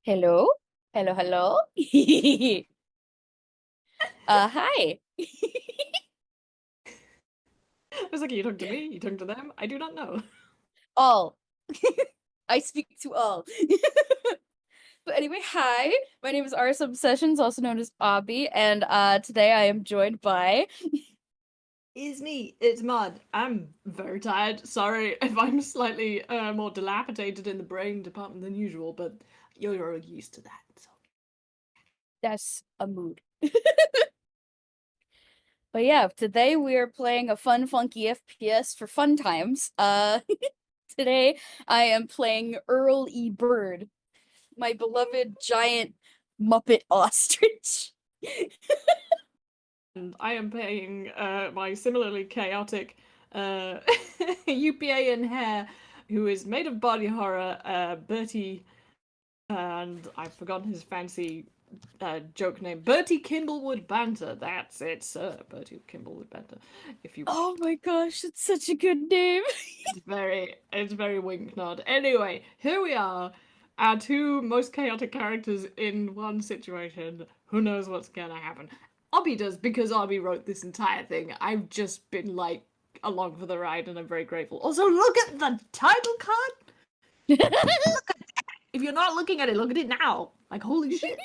Hello? Hello, hello? Hi. I was like, are you talking to me? You talking to them? I do not know. All. I speak to all. But anyway, hi. My name is Aris Obsessions, also known as Obby, and today I am joined by It's me. It's Mod. I'm very tired. Sorry if I'm slightly more dilapidated in the brain department than usual, but you're used to that. So. That's a mood. But yeah, today we are playing a fun, funky FPS for fun times. Today I am playing Earl E. Bird, my beloved giant Muppet ostrich. And I am paying my similarly chaotic uh, UPA in Hare, who is made of body horror, Bertie, and I've forgotten his fancy joke name. Bertie Kimblewood Banter. That's it, sir. Bertie Kimblewood Banter, if you wish. Oh my gosh, it's such a good name. It's very wink nod. Anyway, here we are, our two most chaotic characters in one situation. Who knows what's gonna happen? Obby does because Obby wrote this entire thing. I've just been like along for the ride, and I'm very grateful. Also, look at the title card. If you're not looking at it, look at it now. Like holy shit,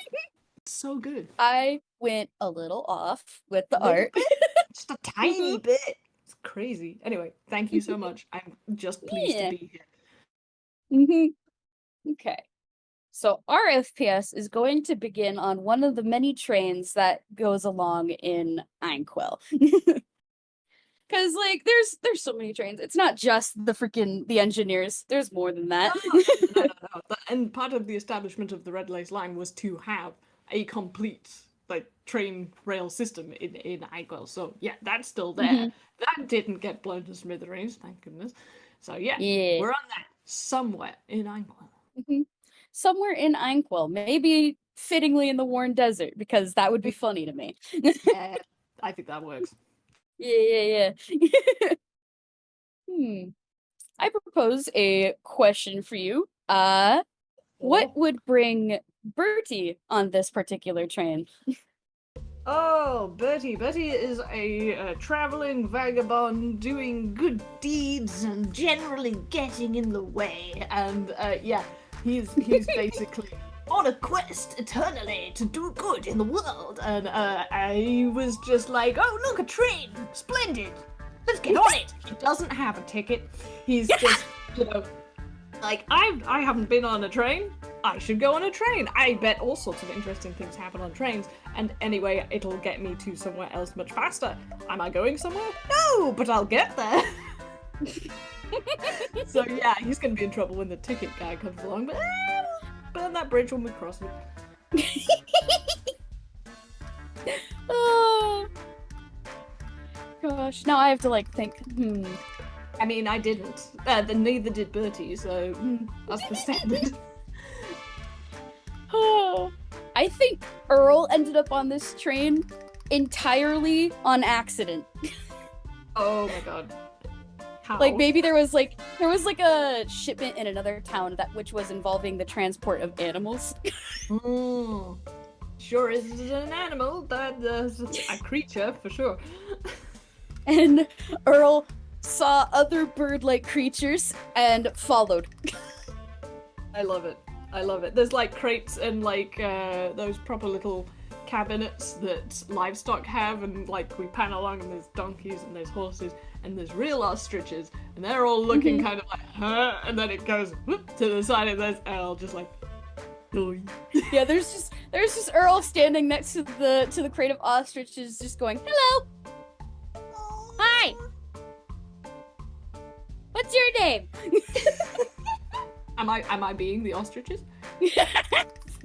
it's so good. I went a little off with the Little art. bit, just a tiny Mhm. bit. It's crazy. Anyway, thank you so much. I'm just pleased to Yeah. be here. Mhm. Okay. So our FPS is going to begin on one of the many trains that goes along in Einquell. Because like there's so many trains. It's not just the engineers. There's more than No, that. no, no, no, no. And part of the establishment of the Red Lace Line was to have a complete like train rail system in Agwell. So yeah, that's still there. Mhm. That didn't get blown to smithereens, thank goodness. So yeah, Yeah. we're on that somewhere in Agwell. Mhm. Somewhere in Einquell, maybe fittingly in the Warren Desert, because that would be funny to me. Yeah, I think that works. Yeah, yeah, yeah. Hmm. I propose a question for you. What Oh. would bring Bertie on this particular train? Oh, Bertie. Bertie is a traveling vagabond doing good deeds and generally getting in the way. And yeah, he's basically on a quest eternally to do good in the world. And I was just like, oh, look, a train. Splendid. Let's get on it. He doesn't have a ticket. He's just, you know, like I haven't been on a train. I should go on a train. I bet all sorts of interesting things happen on trains. And anyway, it'll get me to somewhere else much faster. Am I going somewhere? No, but I'll get there. So yeah, he's gonna be in trouble when the ticket guy comes along. But burn that bridge when we cross it. Oh gosh, now I have to like think. I mean, I didn't. Then neither did Bertie. So that's the standard. Oh, I think Earl ended up on this train entirely on accident. Oh my god. Like How? maybe there was like a shipment in another town that which was involving the transport of animals. Mm, sure is an animal. That a creature for sure. And Earl saw other bird-like creatures and followed. I love it. I love it. There's like crates and like those proper little cabinets that livestock have, and like we pan along, and there's donkeys and there's horses and there's real ostriches, and they're all looking Mhm. kind of like, huh? And then it goes whoop to the side, and there's Earl just like, doing. Yeah, there's just Earl standing next to the crate of ostriches, just going, "Hello, hi, what's your name?" Am I being the ostriches?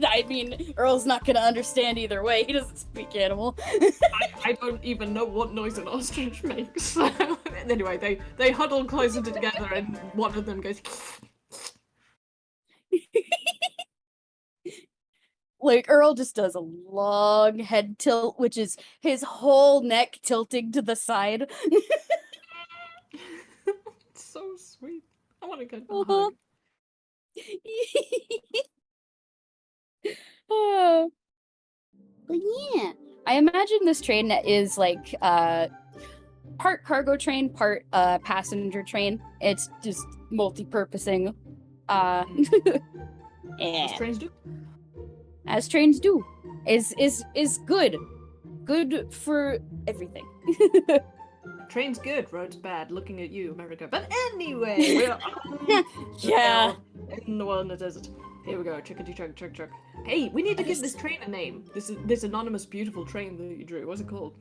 I mean, Earl's not gonna understand either way. He doesn't speak animal. I don't even know what noise an ostrich makes. Anyway, they huddle closer together, and one of them goes. Like Earl just does a long head tilt, which is his whole neck tilting to the side. It's so sweet. I want to get a Uh-huh. hug. But yeah, I imagine this train is like part cargo train, part passenger train. It's just multi-purposing. As And trains do. as trains do, is good. Good for everything. Train's good, road's bad. Looking at you, America. But anyway, we're on Yeah. in the world in the desert. Here we go. Chuckity chuck chuck chuck. Hey, we need to give this train a name. This anonymous beautiful train that you drew. What's it called?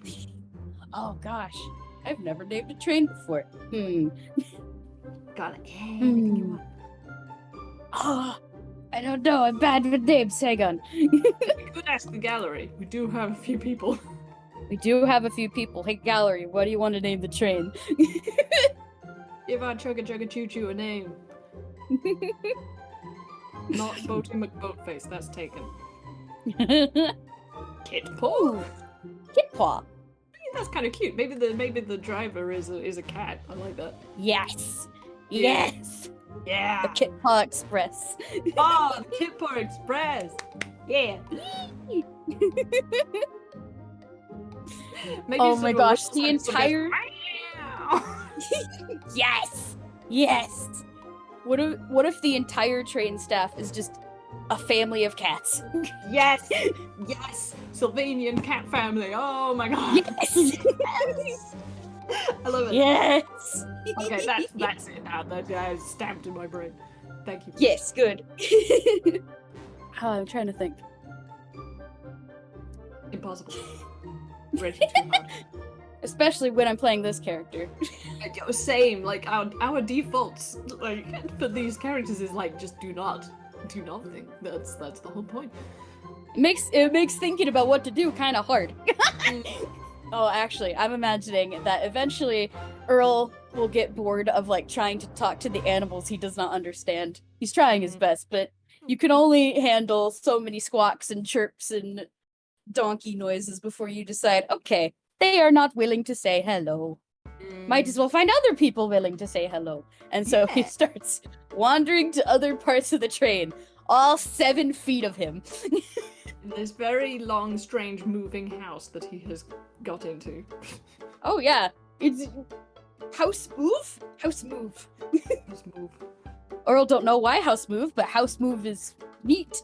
Oh gosh, I've never named a train before. Got it. Anything you want. Oh, I don't know. I'm bad with names. Hang on. We could ask the gallery. We do have a few people. We do have a few people. Hey, gallery, what do you want to name the train? Give our Chugga Chugga Choo Choo a name. Not Boaty McBoatface. That's taken. Kit Paw. Kit Paw. That's kind of cute. Maybe the driver is a cat. I like that. Yes. Yeah. Yes. Yeah. The Kit Paw Express. Oh, the Kit Paw Express. Yeah. Maybe Oh some my of gosh, us the have some entire. guys- Yes. Yes. What if the entire train staff is just a family of cats? Yes. Yes. Sylvanian cat family. Oh my god. Yes. Yes. I love it. Yes. Okay, that's it now. That is stamped in my brain. Thank you. Yes, good. Oh, I'm trying to think. Impossible. Ready too hard. Especially when I'm playing this character. Same. Like our defaults, like for these characters is like just do not think. That's the whole point. It makes thinking about what to do kind of hard. Oh, actually, I'm imagining that eventually Earl will get bored of like trying to talk to the animals he does not understand. He's trying his best, but you can only handle so many squawks and chirps and donkey noises before you decide, okay, they are not willing to say hello. Might as well find other people willing to say hello. And so he starts wandering to other parts of the train, all 7 feet of him. This very long, strange, moving house that he has got into. Oh yeah, it's house move. House move. Just move. Earl don't know why house move, but house move is neat.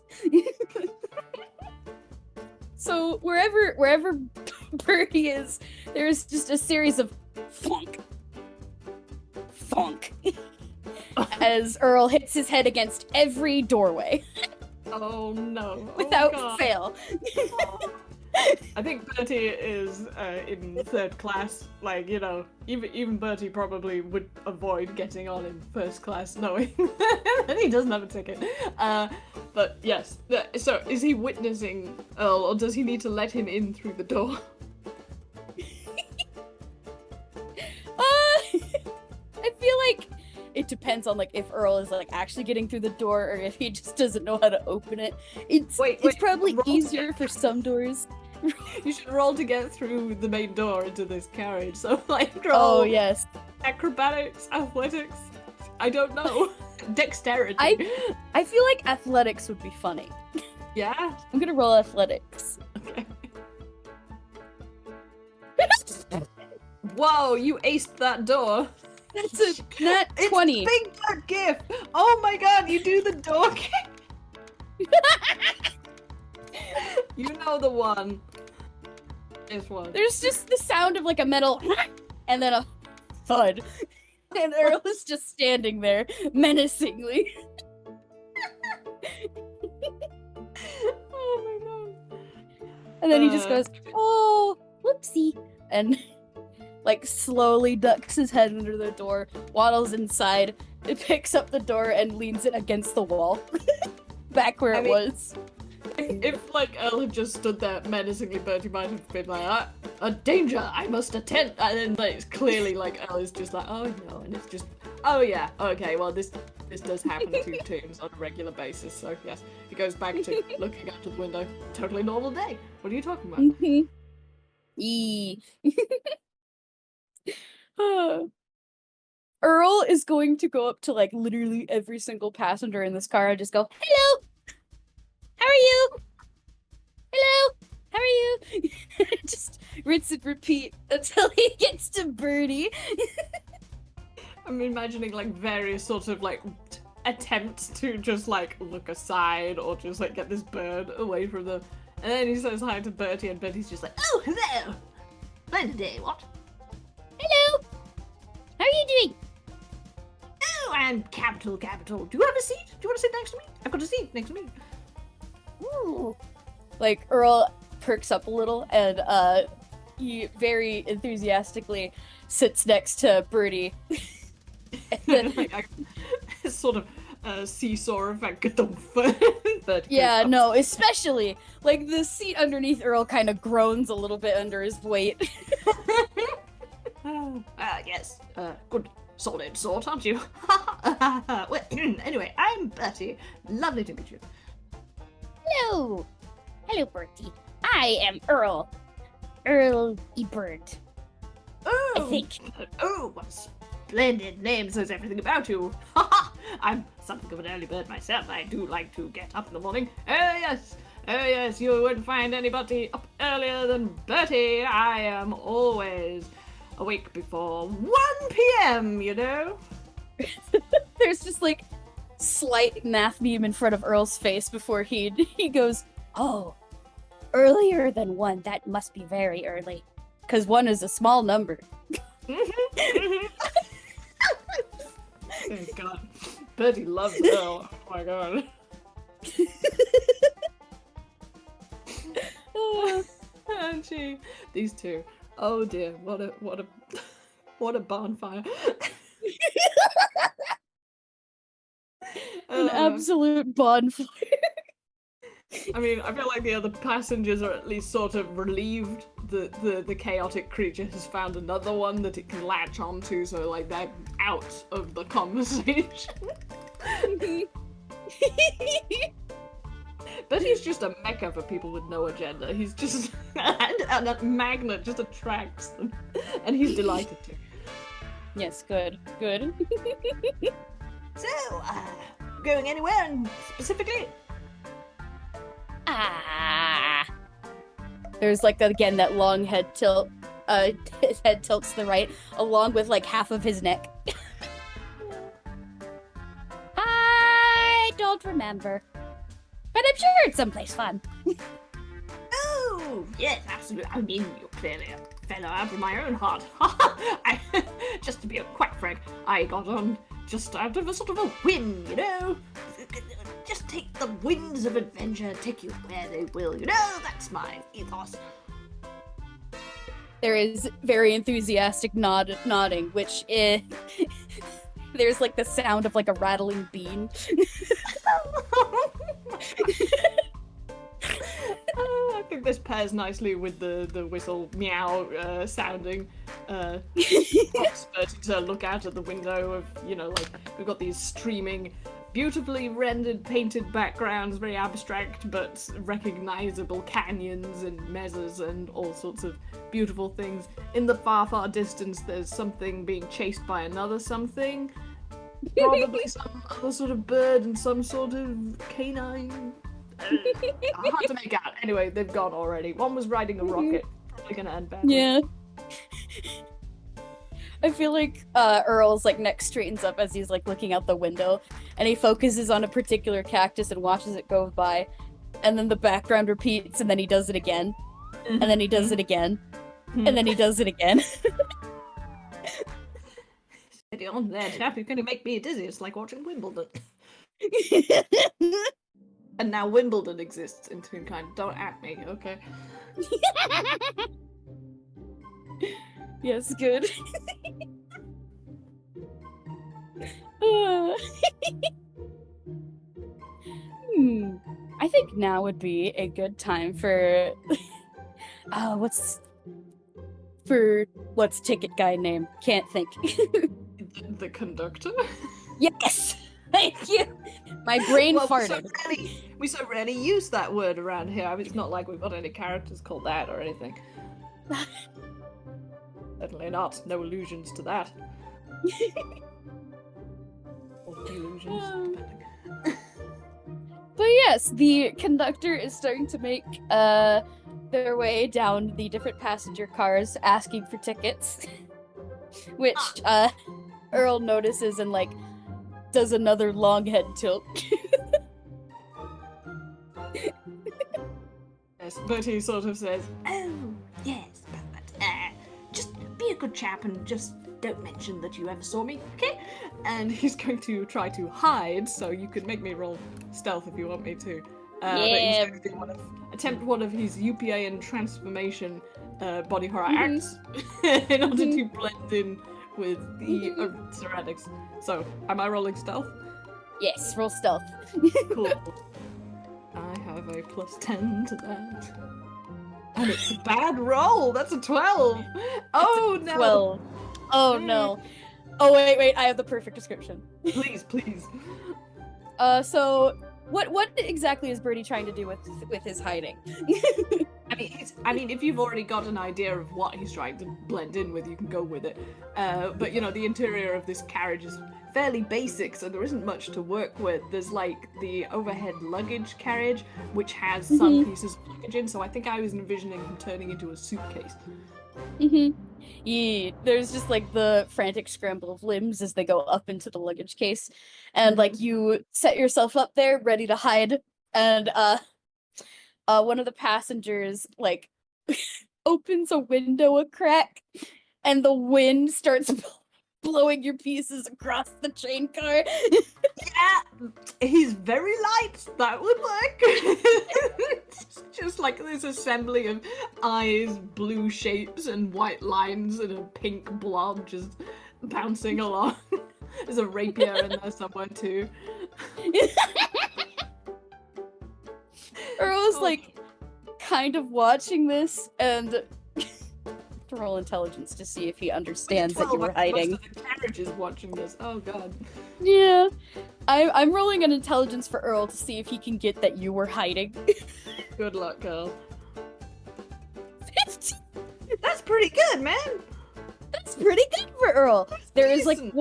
So wherever Bertie is, there's just a series of thunk, thunk, as Earl hits his head against every doorway. Oh no. Without God. fail. I think Bertie is in 3rd class. Like, you know, even Bertie probably would avoid getting on in 1st class knowing that he doesn't have a ticket. But yes. So is he witnessing Earl, or does he need to let him in through the door? I feel like it depends on like if Earl is like actually getting through the door or if he just doesn't know how to open it. It's probably roll easier for some doors. You should roll to get through the main door into this carriage. So like Oh roll yes. acrobatics, athletics. I don't know. Dexterity. I feel like athletics would be funny. Yeah. I'm gonna roll athletics. Okay. Whoa! You aced that door. That's a nat It's 20. Big Bird gift. Oh my god! You do the door kick. You know the one. This one. There's just the sound of like a metal and then a thud. And Earl is just standing there menacingly. Oh my god. And then he just goes, "Oh, whoopsie." And like slowly ducks his head under the door, waddles inside, it picks up the door and leans it against the wall. Back where it was. If like Earl had just stood there menacingly, Bertie might have been like, a danger, I must attend. And then like, it's clearly like Earl is just like, oh no, and it's just, oh yeah, okay, well this does happen to teams on a regular basis. So yes, he goes back to looking out of the window. Totally normal day. What are you talking about? Mm-hmm. Earl is going to go up to like literally every single passenger in this car and just go, "Hello, how are you? Hello, how are you?" rinse and repeat until he gets to Bertie. I'm imagining like various sort of like attempts to just like look aside or just like get this bird away from them. And then he says hi to Bertie, and Bertie's just like, oh, hello! Splendid day, what? Hello! How are you doing? Oh, I'm capital. Do you have a seat? Do you want to sit next to me? I've got a seat next to me. Ooh. Like, Earl perks up a little, and he very enthusiastically sits next to Bertie. And then, Like, sort of seesaw effect. yeah, no, especially, like, the seat underneath Earl kind of groans a little bit under his weight. Yes. Good solid sort, aren't you? Well, anyway, I'm Bertie. Lovely to meet you. Hello! Hello, Bertie. I am Earl. Earl E. Bird. Oh, I think. Oh, what a splendid name says everything about you. I'm something of an early bird myself. I do like to get up in the morning. Oh yes, you wouldn't find anybody up earlier than Bertie. I am always awake before 1 p.m., you know? There's just like slight math meme in front of Earl's face before he goes, oh, earlier than 1, that must be very early. Because 1 is a small number. Oh god. Bertie loves Earl. Oh my god. And these two. Oh dear, what a bonfire. An absolute bonfire. I mean, I feel like the other passengers are at least sort of relieved that the chaotic creature has found another one that it can latch onto, so like they're out of the conversation. But he's just a mecca for people with no agenda. He's just and that magnet just attracts them, and he's delighted to. Yes, good. So, going anywhere and specifically? There's like again that long head tilt. His head tilts to the right, along with like half of his neck. I don't remember, but I'm sure it's someplace fun. Oh, yes, absolutely. I mean, you're clearly a fellow out of my own heart. Just to be quite frank, I got on just out of a sort of a whim, you know? Just take the winds of adventure, take you where they will, you know? That's my ethos. There is very enthusiastic nodding, which is... There's like the sound of like a rattling bean. I think this pairs nicely with the whistle meow sounding. Expert to look out at the window of, you know, like we've got these streaming, beautifully rendered, painted backgrounds, very abstract but recognizable canyons and mesas and all sorts of beautiful things. In the far distance, there's something being chased by another something. Probably some other sort of bird and some sort of canine. Hard to make out. Anyway, they've gone already. One was riding a rocket. Probably gonna end badly. Yeah. I feel like Earl's like neck straightens up as he's like looking out the window, and he focuses on a particular cactus and watches it go by, and then the background repeats, and then he does it again, and then he does it again, and then he does it again. Steady on there, chap. You're gonna make me dizzy. It's like watching Wimbledon. And now Wimbledon exists in Toonkind. Don't at me, okay? Yes, good. I think now would be a good time for what's ticket guy name? Can't think. The conductor? Yes! Thank you! My brain farted. We so rarely use that word around here. I mean, it's not like we've got any characters called that or anything. Certainly not. No allusions to that. Or delusions, depending. But yes, the conductor is starting to make their way down the different passenger cars asking for tickets. Which Earl notices and like does another long head tilt. Yes, but he sort of says, "Oh, yes, but just be a good chap and just don't mention that you ever saw me, okay?" And he's going to try to hide, so you can make me roll stealth if you want me to. But he's going to attempt one of his UPA and transformation body horror acts in order to blend in with the ceramics. So, am I rolling stealth? Yes, roll stealth. Cool. I have a +10 to that. And it's a bad roll! That's a 12! Oh no! 12. Oh no. Oh wait, I have the perfect description. Please, please. So what exactly is Bertie trying to do with his hiding? I mean, if you've already got an idea of what he's trying to blend in with, you can go with it. But you know, the interior of this carriage is fairly basic, so there isn't much to work with. There's like the overhead luggage carriage, which has some pieces of luggage in, so I think I was envisioning him turning into a suitcase. Yeah, there's just like the frantic scramble of limbs as they go up into the luggage case, and like you set yourself up there ready to hide, and one of the passengers like opens a window a crack, and the wind starts blowing your pieces across the train car. Yeah, he's very light. That would work. It's just like this assembly of eyes, blue shapes, and white lines, and a pink blob just bouncing along. There's a rapier in there somewhere too. Earl's like kind of watching this and to roll intelligence to see if he understands that you were hiding. Most of the carriage is watching this. Oh god. Yeah. I'm rolling an intelligence for Earl to see if he can get that you were hiding. Good luck, Earl. 15. That's pretty good, man. That's pretty good for Earl. There's decent.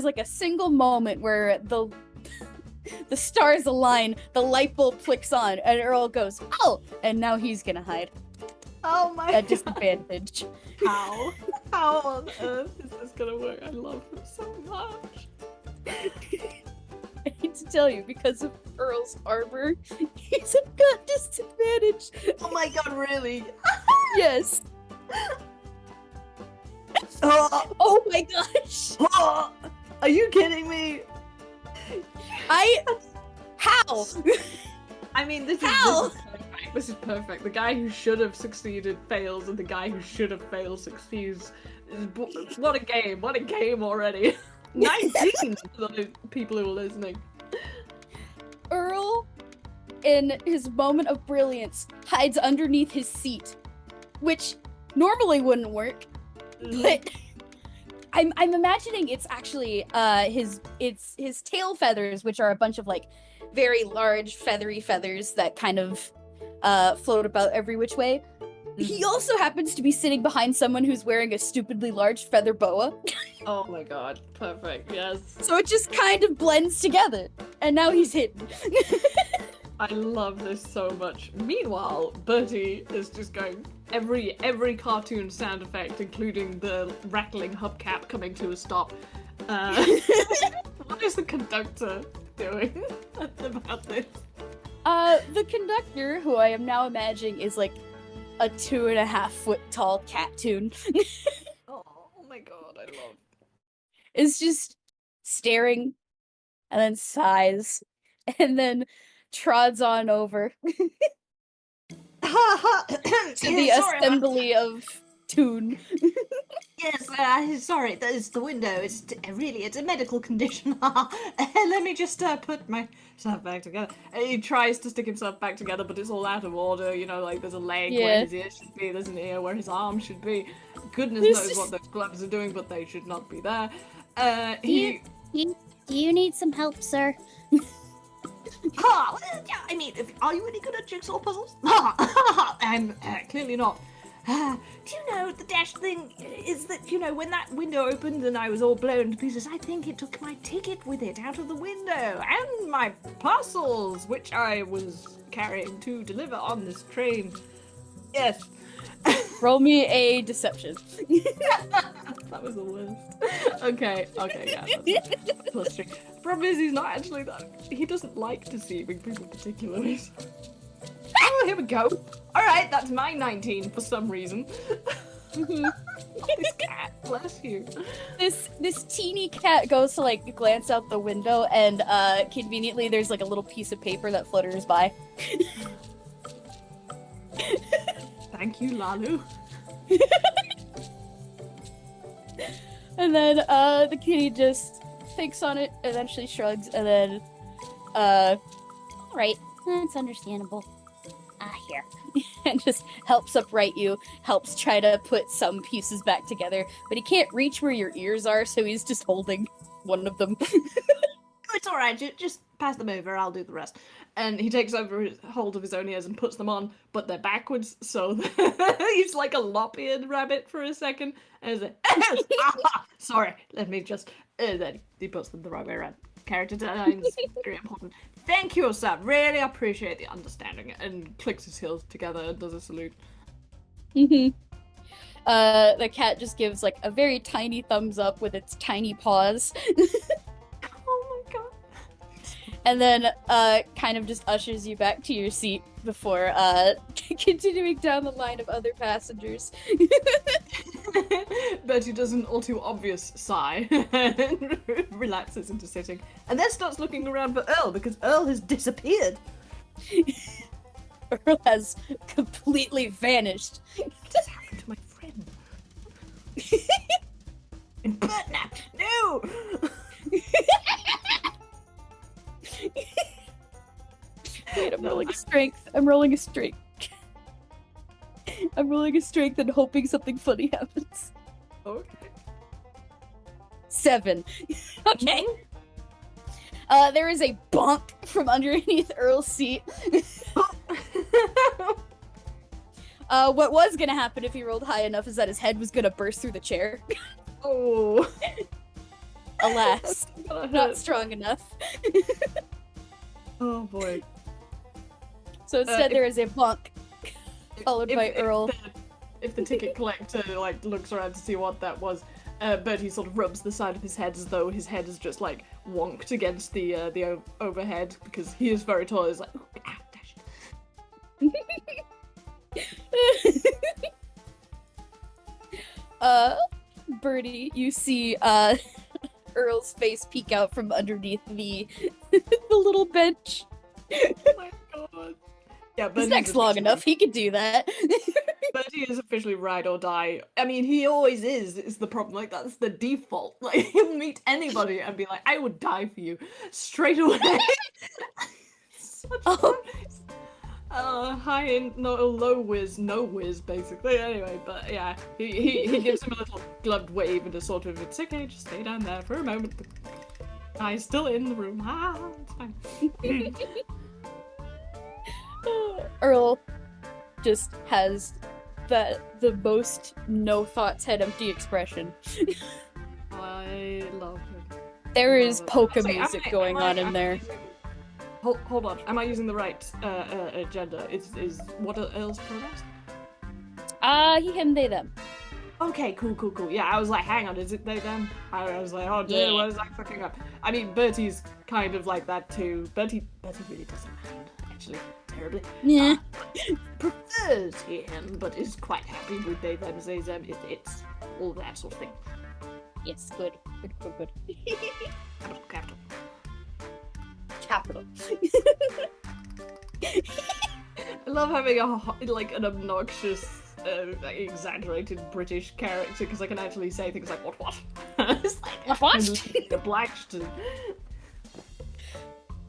like a single moment where the stars align, the light bulb clicks on, and Earl goes, "Oh!" And now he's gonna hide. Oh my At disadvantage. How? How on earth is this gonna work? I love him so much. I hate to tell you, because of Earl's armor, he's at disadvantage. Oh my god, really? Yes. Oh, Oh my gosh. oh, are you kidding me? How? I mean, this is perfect. This is perfect. The guy who should have succeeded fails, and the guy who should have failed succeeds. What a game! What a game already! 19 for the people who are listening. Earl, in his moment of brilliance, hides underneath his seat, which normally wouldn't work, but I'm imagining it's actually his tail feathers, which are a bunch of like very large feathery feathers that kind of float about every which way. He also happens to be sitting behind someone who's wearing a stupidly large feather boa. Oh my god, perfect, yes. So it just kind of blends together. And now he's hidden. I love this so much. Meanwhile, Bertie is just going every cartoon sound effect, including the rattling hubcap coming to a stop. What is the conductor doing about this? The conductor, who I am now imagining is like a 2.5 foot tall cat-toon, Oh my god, I love. is just staring and then sighs and then trods on over to the assembly of Toon. Yes, sorry, that is the window. It's a medical condition. Let me just put myself back together. He tries to stick himself back together, but it's all out of order. You know, like there's a leg where his ear should be, there's an ear where his arm should be. Goodness knows what those gloves are doing, but they should not be there. Do you need some help, sir? I mean, are you any good at jigsaw puzzles? I'm clearly not. Do you know the dash thing is that, you know, when that window opened and I was all blown to pieces, I think it took my ticket with it out of the window and my parcels, which I was carrying to deliver on this train. Yes. Roll me a deception. That was the worst. Okay, yeah. That's plus 3. Problem is, he's not actually that. He doesn't like deceiving people particularly. Oh, here we go. Alright, that's my 19 for some reason. This cat, bless you. This teeny cat goes to like glance out the window, and conveniently there's like a little piece of paper that flutters by. Thank you, Lalu. And then the kitty just thinks on it, eventually shrugs, and then Right. That's understandable. Here. and just helps upright you, helps try to put some pieces back together, but he can't reach where your ears are, so he's just holding one of them. It's alright, just pass them over, I'll do the rest. And he takes hold of his own ears and puts them on, but they're backwards, so he's like a lop-eared rabbit for a second. And he's like, sorry, let me just... then he puts them the right way around. Character design is very important. Thank you, sir. Really appreciate the understanding. And clicks his heels together and does a salute. The cat just gives like a very tiny thumbs up with its tiny paws. Oh my god. And then kind of just ushers you back to your seat before continuing down the line of other passengers. Bertie does an all too obvious sigh and relapses into sitting, and then starts looking around for Earl because Earl has disappeared. Earl has completely vanished. What has happened to my friend? And Bertnap, no! Wait, I'm rolling a strength. I'm rolling a strength. I'm rolling a strength and hoping something funny happens. Okay. 7. Okay. There is a bonk from underneath Earl's seat. What was gonna happen if he rolled high enough is that his head was gonna burst through the chair. Oh. Alas, not strong enough. Oh boy. So instead there is a bonk, followed by if Earl. If the ticket collector like looks around to see what that was, Bertie sort of rubs the side of his head as though his head is just like wonked against the overhead because he is very tall. He's like, ah, dash. Bertie, you see Earl's face peek out from underneath the the little bench. Oh my god. Yeah, His neck's long enough, he could do that. Bertie is officially ride or die. I mean, he always is the problem. Like, that's the default. Like, he'll meet anybody and be like, I would die for you. Straight away. Such high in, no, low whiz, no whiz, basically. Anyway, but yeah, he gives him a little gloved wave and a sort of, it's okay, just stay down there for a moment. The guy's still in the room. It's fine. Earl just has the most no thoughts, head empty expression. I love him. There is Love it. polka Actually, music going on in there. Hold on, am I using the right gender? Is what are Earl's pronouns? He, him, they, them. Okay, cool. Yeah, I was like, hang on, is it they, them? I was like, oh dear, Yeah. what is that fucking up? I mean, Bertie's kind of like that too. Bertie really doesn't mind, actually, terribly. Yeah. Prefers him, but is quite happy with they, them, they, them, it's all that sort of thing. Yes, good. Capital. Capital. I love having an obnoxious, exaggerated British character because I can actually say things like what. It's like, What? I'm obliged to.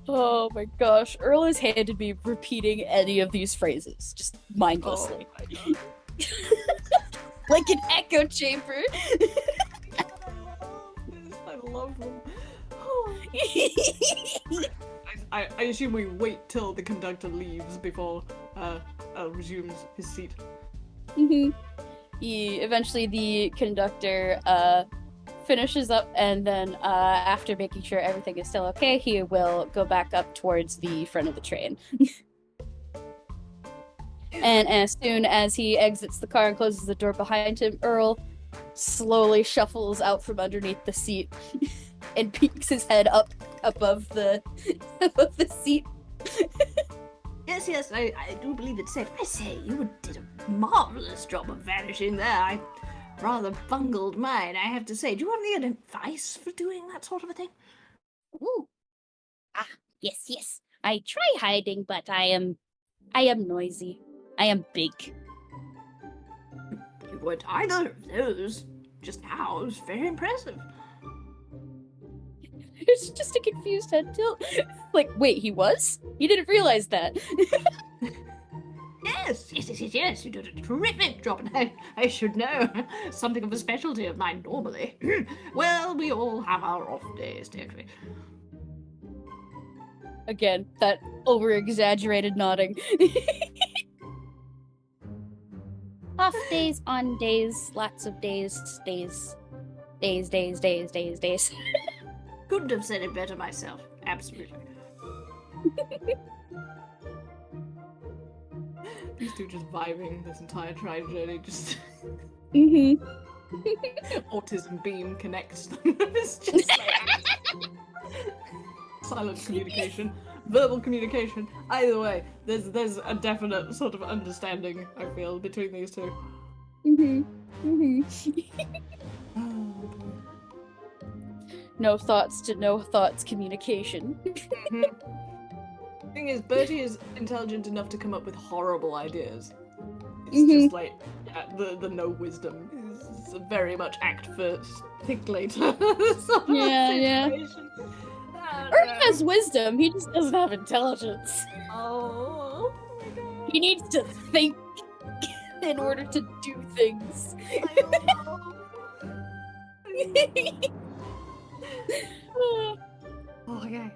Oh my gosh, Earl has handed me repeating any of these phrases, just mindlessly. Oh my god. Like an echo chamber. I love them. I assume we wait till the conductor leaves before resumes his seat. Eventually the conductor finishes up, and then after making sure everything is still okay, he will go back up towards the front of the train. And as soon as he exits the car and closes the door behind him, Earl slowly shuffles out from underneath the seat and peeks his head up above the above the seat. Yes, I do believe it's safe. I say, you did a marvelous job of vanishing there. I rather bungled mine, I have to say. Do you have any advice for doing that sort of a thing? Ooh. Ah, yes. I try hiding, but I am noisy. I am big. You weren't either of those just now. It was very impressive. It's just a confused head tilt. Like, wait, he was? You didn't realize that. Yes, you did a terrific job, and I should know. Something of a specialty of mine normally. Well, we all have our off days, don't we? Again, that over-exaggerated nodding. Off days, on days, lots of days. Couldn't have said it better myself. Absolutely. These two just vibing this entire train journey, just autism beam connects them. It's just like silent communication, verbal communication. Either way, there's a definite sort of understanding, I feel, between these two. No thoughts to no thoughts communication. Thing is, Bertie is intelligent enough to come up with horrible ideas. It's just like the no wisdom is very much act first, think later. Sort of situation. Earl has wisdom, he just doesn't have intelligence. Oh my god. He needs to think in order to do things. Okay.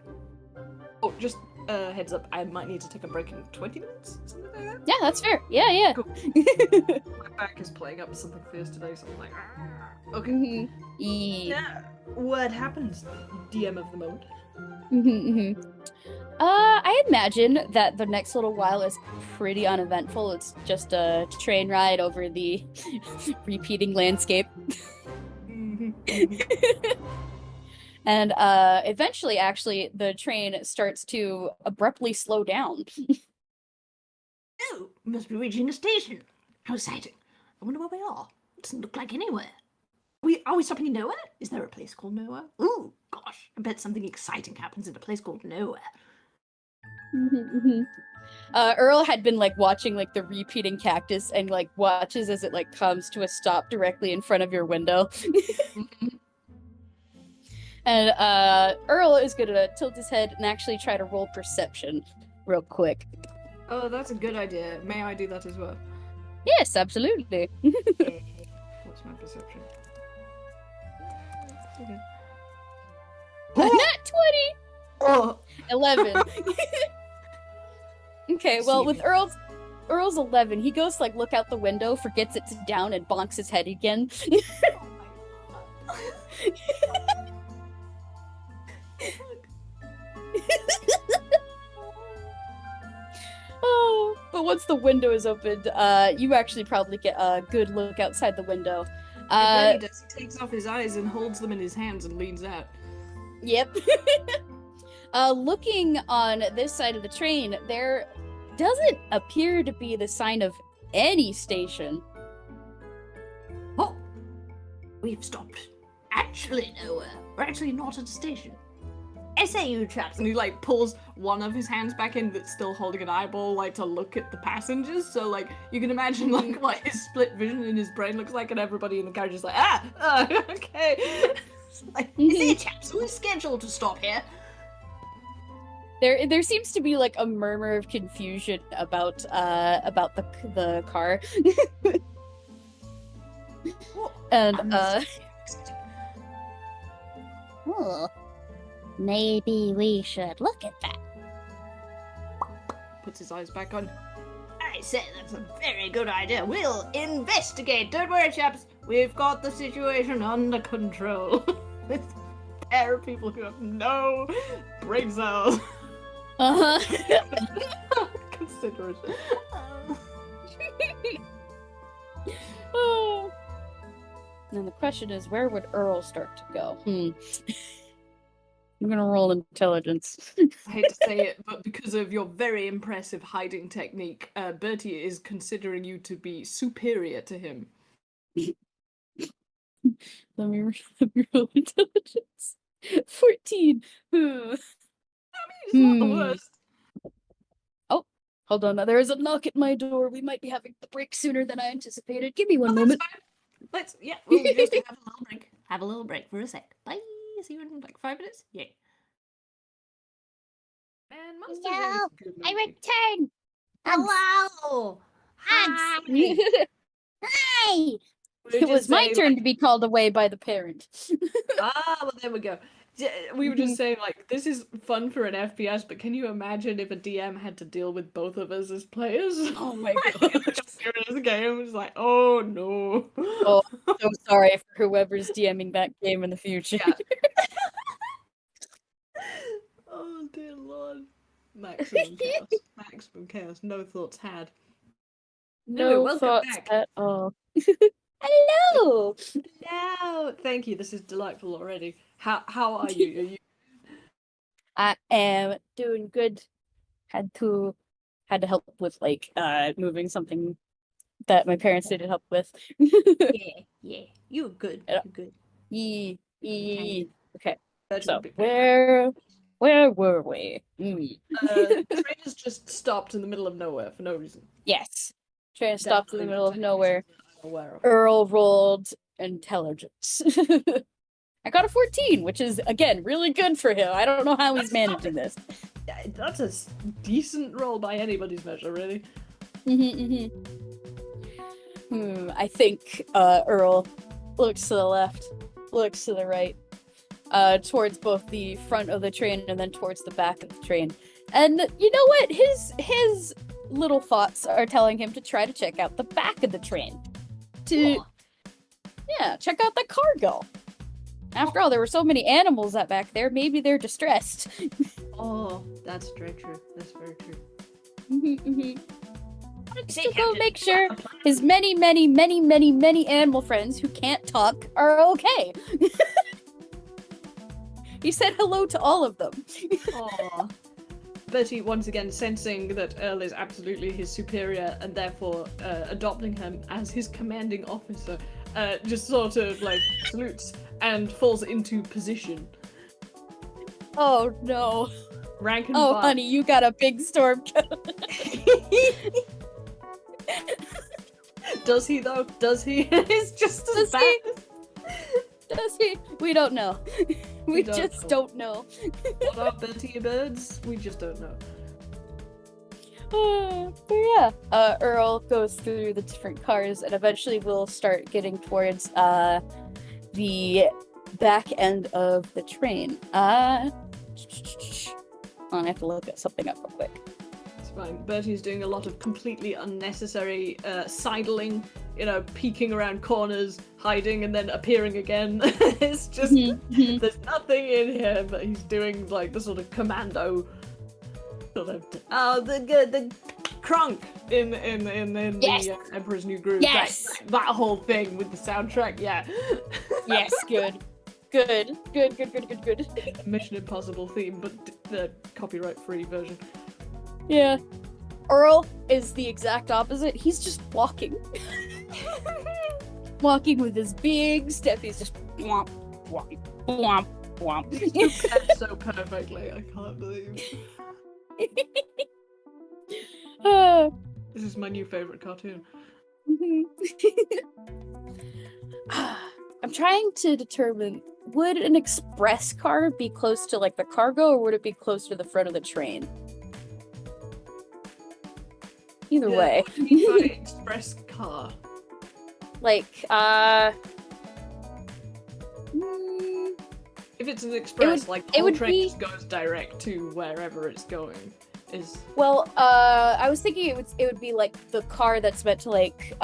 Oh, just heads up, I might need to take a break in 20 minutes, something like that. Yeah, that's fair. Yeah. Cool. My back is playing up something fierce today, so I'm like, okay. Yeah, what happens, DM of the moment? I imagine that the next little while is pretty uneventful. It's just a train ride over the repeating landscape. And eventually, actually, the train starts to abruptly slow down. Oh, we must be reaching a station. How exciting. I wonder where we are. It doesn't look like anywhere. Are we stopping in nowhere? Is there a place called nowhere? Ooh, gosh, I bet something exciting happens in a place called nowhere. Earl had been like watching like the repeating cactus and like watches as it like comes to a stop directly in front of your window. And Earl is gonna tilt his head and actually try to roll perception real quick. Oh, that's a good idea. May I do that as well? Yes, absolutely. What's my perception? Okay. Nat 20! Oh! 11. Okay, well, with Earl's 11, he goes to, like, look out the window, forgets it's down, and bonks his head again. Oh, but once the window is opened, you actually probably get a good look outside the window. He takes off his eyes and holds them in his hands and leans out. Yep. Looking on this side of the train, there doesn't appear to be the sign of any station. Oh! We've stopped. Actually nowhere. We're actually not at a station. I say, you chaps, and he like pulls one of his hands back in that's still holding an eyeball, like to look at the passengers. So like you can imagine like what his split vision in his brain looks like, and everybody in the carriage is like, okay. It's like, I say, chaps, we're scheduled to stop here. There seems to be like a murmur of confusion about the car. And Oh, maybe we should look at that. Puts his eyes back on. I say that's a very good idea. We'll investigate. Don't worry, chaps. We've got the situation under control. This pair of people who have no brain cells. Consider it. Oh. And the question is, where would Earl start to go? I'm gonna roll intelligence. I hate to say it, but because of your very impressive hiding technique, Bertie is considering you to be superior to him. Let me roll intelligence. 14. It's not the worst. Oh, hold on. There is a knock at my door. We might be having the break sooner than I anticipated. Give me one That's moment. fine. We'll just have a little break. Have a little break for a sec. Bye. See you in like 5 minutes. Yeah. Man, Monsters Inc. No, is a good I movie. return. Hello. Hans. Hi. Hi. It was my turn to be called away by the parent. Well, there we go. We were just saying, like, this is fun for an FPS, but can you imagine if a DM had to deal with both of us as players? Oh my Like, god. a serious game. It's like, oh no. Oh, so sorry for whoever's DMing that game in the future. Yeah. Oh dear lord. Maximum chaos. Maximum chaos. No thoughts had. No welcome thoughts back. at all. Hello. No, thank you. This is delightful already. How are you? Are you? I am doing good. Had to help with like moving something that my parents needed help with. Yeah. You're good. Yeah. You're good. Okay. Bertie So would be where were we? the train has just stopped in the middle of nowhere for no reason. Yes. Train stopped in the Definitely middle of technically nowhere. something I'm aware of. Earl rolled intelligence. I got a 14, which is again really good for him. I don't know how he's managing this. Yeah, that's a decent roll by anybody's measure, really. I think Earl looks to the left, looks to the right, towards both the front of the train and then towards the back of the train. And you know what? His little thoughts are telling him to try to check out the back of the train. Check out the cargo. After all, there were so many animals out back there. Maybe they're distressed. Oh, that's very true. That's very true. Just to go make sure his many animal friends who can't talk are okay. He said hello to all of them. Aw. Bertie, once again, sensing that Earl is absolutely his superior and therefore adopting him as his commanding officer, just sort of like salutes and falls into position. Oh no. Rank and Oh file. honey, you got a big storm coming. Does he though? Does he? It's just as Does bad. he? Does he? We don't know. We don't just know. don't know. What are Bertie birds? We just don't know. But yeah, Earl goes through the different cars and eventually we'll start getting towards the back end of the train. I have to look at something up real quick. It's fine. Bertie's doing a lot of completely unnecessary sidling, peeking around corners, hiding, and then appearing again. It's just, there's nothing in here, but he's doing like the sort of commando sort of. The crunk in Yes. the Emperor's New Groove. Yes. That whole thing with the soundtrack. Yeah. Yes, good. Good. Mission Impossible theme, but the copyright-free version. Yeah. Earl is the exact opposite. He's just walking. Walking with his big step. He's just womp, womp, womp, womp. That's so perfectly. I can't believe. This is my new favorite cartoon. I'm trying to determine, would an express car be close to like the cargo or would it be close to the front of the train? Either way. What do you mean by express car? Like, If it's an express, like the it whole would train be- just goes direct to wherever it's going. Well, I was thinking it would be like the car that's meant to like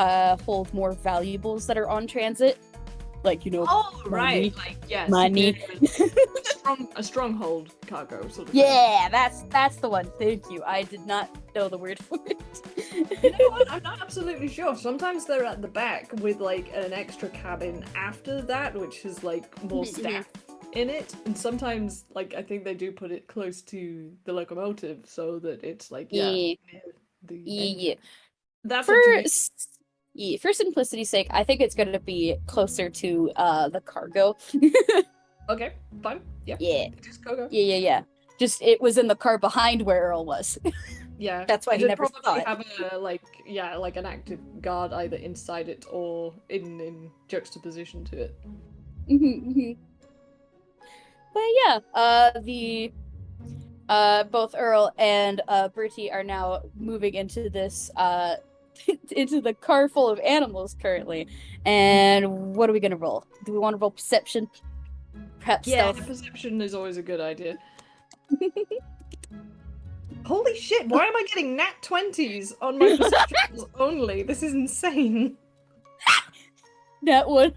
hold more valuables that are on transit, like Oh, money. right, like yes, Money. a stronghold cargo sort of. Yeah, that's the one. Thank you. I did not know the word for it. You know what? I'm not absolutely sure. Sometimes they're at the back with like an extra cabin after that, which is like more staff in it, and sometimes like I think they do put it close to the locomotive so that it's like near the Yeah. That's For up to you. for simplicity's sake, I think it's going to be closer to the cargo. Okay, fine. Yeah. Yeah. Just go. Yeah. Just it was in the car behind where Earl was. Yeah. That's why he It'd never probably saw it. have a like an active guard either inside it or in juxtaposition to it. But yeah, both Earl and Bertie are now moving into this into the car full of animals currently. And what are we gonna roll? Do we want to roll perception? Perhaps Yeah, stealth? perception is always a good idea. Holy shit, why am I getting nat 20s on my perceptions only? This is insane. That one.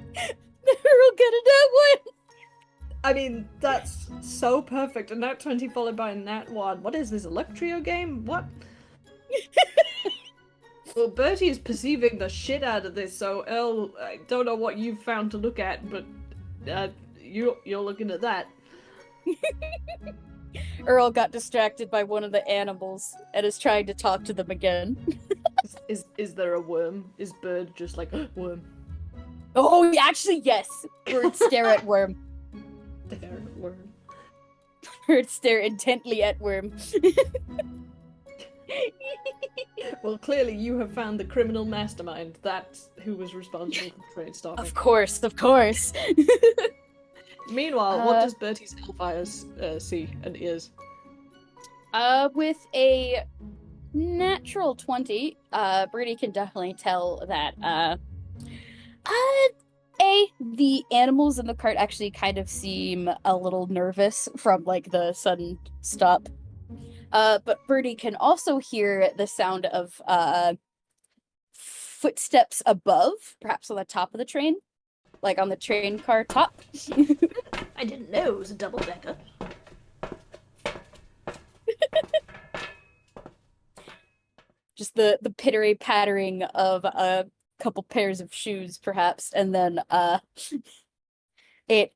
Earl got a that one. I mean, that's so perfect. A nat 20 followed by a nat 1. What is this, a luck trio game? What? Well, Bertie is perceiving the shit out of this, so Earl, I don't know what you've found to look at, but you're looking at that. Earl got distracted by one of the animals and is trying to talk to them again. Is there a worm? Is Bird just like, worm? Oh, actually, yes. Bird stare at worm. There, worm. Bird stare intently at worm. Well, clearly you have found the criminal mastermind. That's who was responsible for trade stalking. Of course. Meanwhile, what does Bertie's hellfire see and ears? With a natural 20, Bertie can definitely tell that, the animals in the cart actually kind of seem a little nervous from, like, the sudden stop. But Bertie can also hear the sound of, footsteps above, perhaps on the top of the train. Like on the train car top. I didn't know it was a double-decker. Just the pittery pattering of a couple pairs of shoes, perhaps, and then it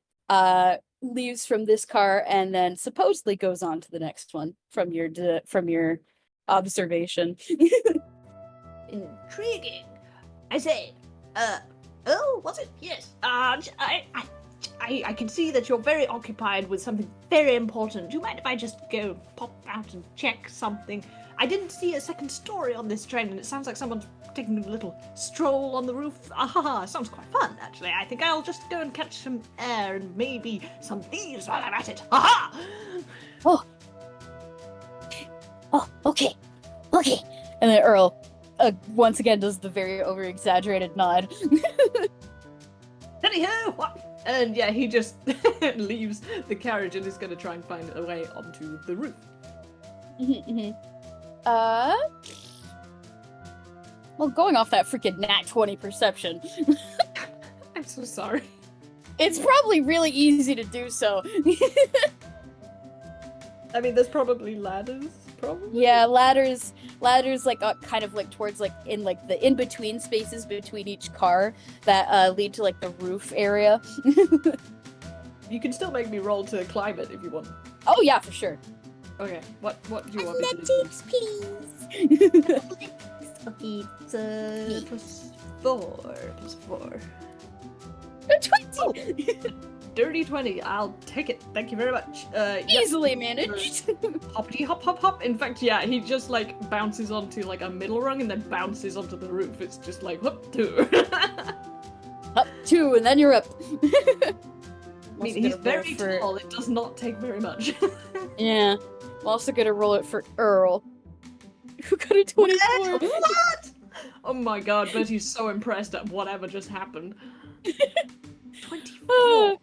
leaves from this car and then supposedly goes on to the next one from your observation. Intriguing. I say, Earl, was it? Yes. I can see that you're very occupied with something very important. Do you mind if I just go pop out and check something? I didn't see a second story on this train, and it sounds like someone's taking a little stroll on the roof. Sounds quite fun, actually. I think I'll just go and catch some air and maybe some thieves while I'm at it. Oh, okay. And then Earl once again does the very over-exaggerated nod. Anyhow, what? And yeah, he just leaves the carriage and is going to try and find a way onto the roof. Well, going off that freaking nat 20 perception, I'm so sorry. it's probably really easy to do so. I mean, there's probably ladders, probably? Yeah, ladders like kind of like towards like in like the in-between spaces between each car that lead to like the roof area. You can still make me roll to climb it if you want. Oh yeah, for sure. Okay, what do you want me to do? Athletics, please. Okay, it's plus 4. 20! Dirty 20, I'll take it. Thank you very much. Easily managed. Hoppity hop hop hop. In fact, yeah, he just like bounces onto like a middle rung and then bounces onto the roof. It's just like whoop 2. Up 2, and then you're up. I mean, he's very tall. It does not take very much. Yeah. I'm also gonna roll it for Earl, who got a 24. What? Oh my god, Bertie's so impressed at whatever just happened. 24.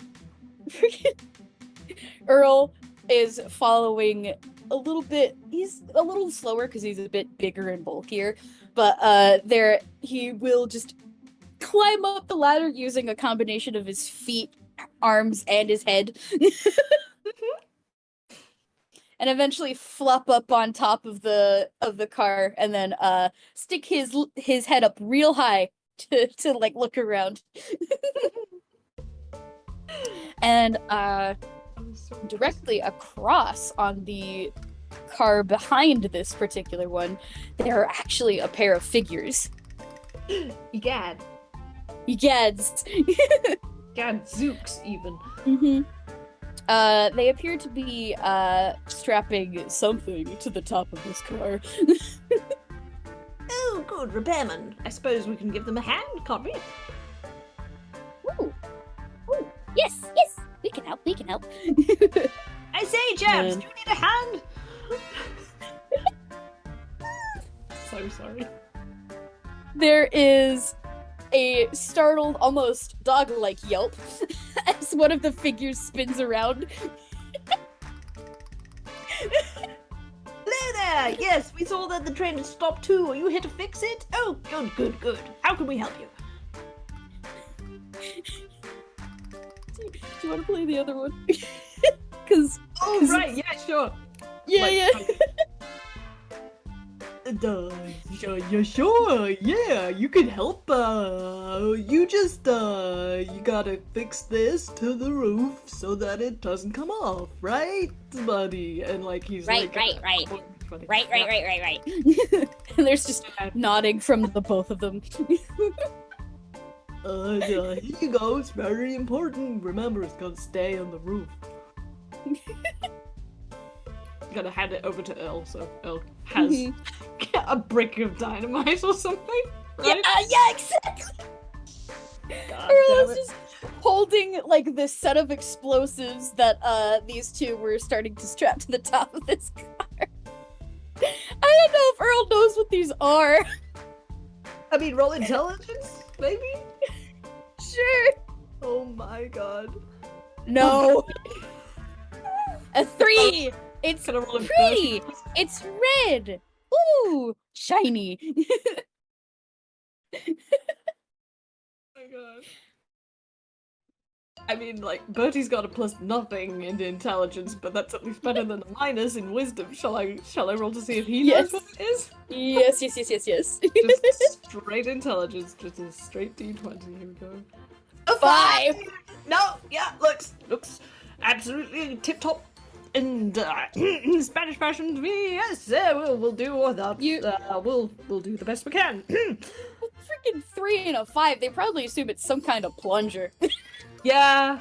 Earl is following a little slower because he's a bit bigger and bulkier, but he will just climb up the ladder using a combination of his feet, arms, and his head. And eventually flop up on top of the car and then stick his head up real high to like look around. And directly across on the car behind this particular one, there are actually a pair of figures. Egad. Egads. Gadzooks, even. Mm-hmm. They appear to be strapping something to the top of this car. Oh, good, repairman. I suppose we can give them a hand, can't we? Ooh. Yes, we can help. I say, chaps, do you need a hand? So sorry. There is a startled, almost dog-like yelp as one of the figures spins around. Hello there! Yes, we saw that the train had stopped too. Are you here to fix it? Oh, good. How can we help you? Do you want to play the other one? Cause Right, yeah, sure. Yeah. Sure, yeah, you can help, you just, you gotta fix this to the roof so that it doesn't come off, right, buddy? And like, he's Right. Right. And there's just nodding from the both of them. Here you go, it's very important. Remember, it's gonna stay on the roof. Gotta hand it over to Earl, so Earl has a brick of dynamite or something. Right? Yeah, exactly. God Earl damn is it. just holding like this set of explosives that these two were starting to strap to the top of this car. I don't know if Earl knows what these are. I mean, roll intelligence, maybe? Sure. Oh my god. No. A 3. It's Can I roll pretty. It's red. Ooh, shiny. Oh my god. I mean, like, Bertie's got a plus nothing in intelligence, but that's at least better than a minus in wisdom. Shall I roll to see if he knows what it is? Yes. Just straight intelligence, just a straight D20. Here we go. A 5. No, yeah, looks absolutely tip top. And Spanish fashion to me, yes, we'll do without. We'll do the best we can. Freaking 3 and a 5. They probably assume it's some kind of plunger. Yeah.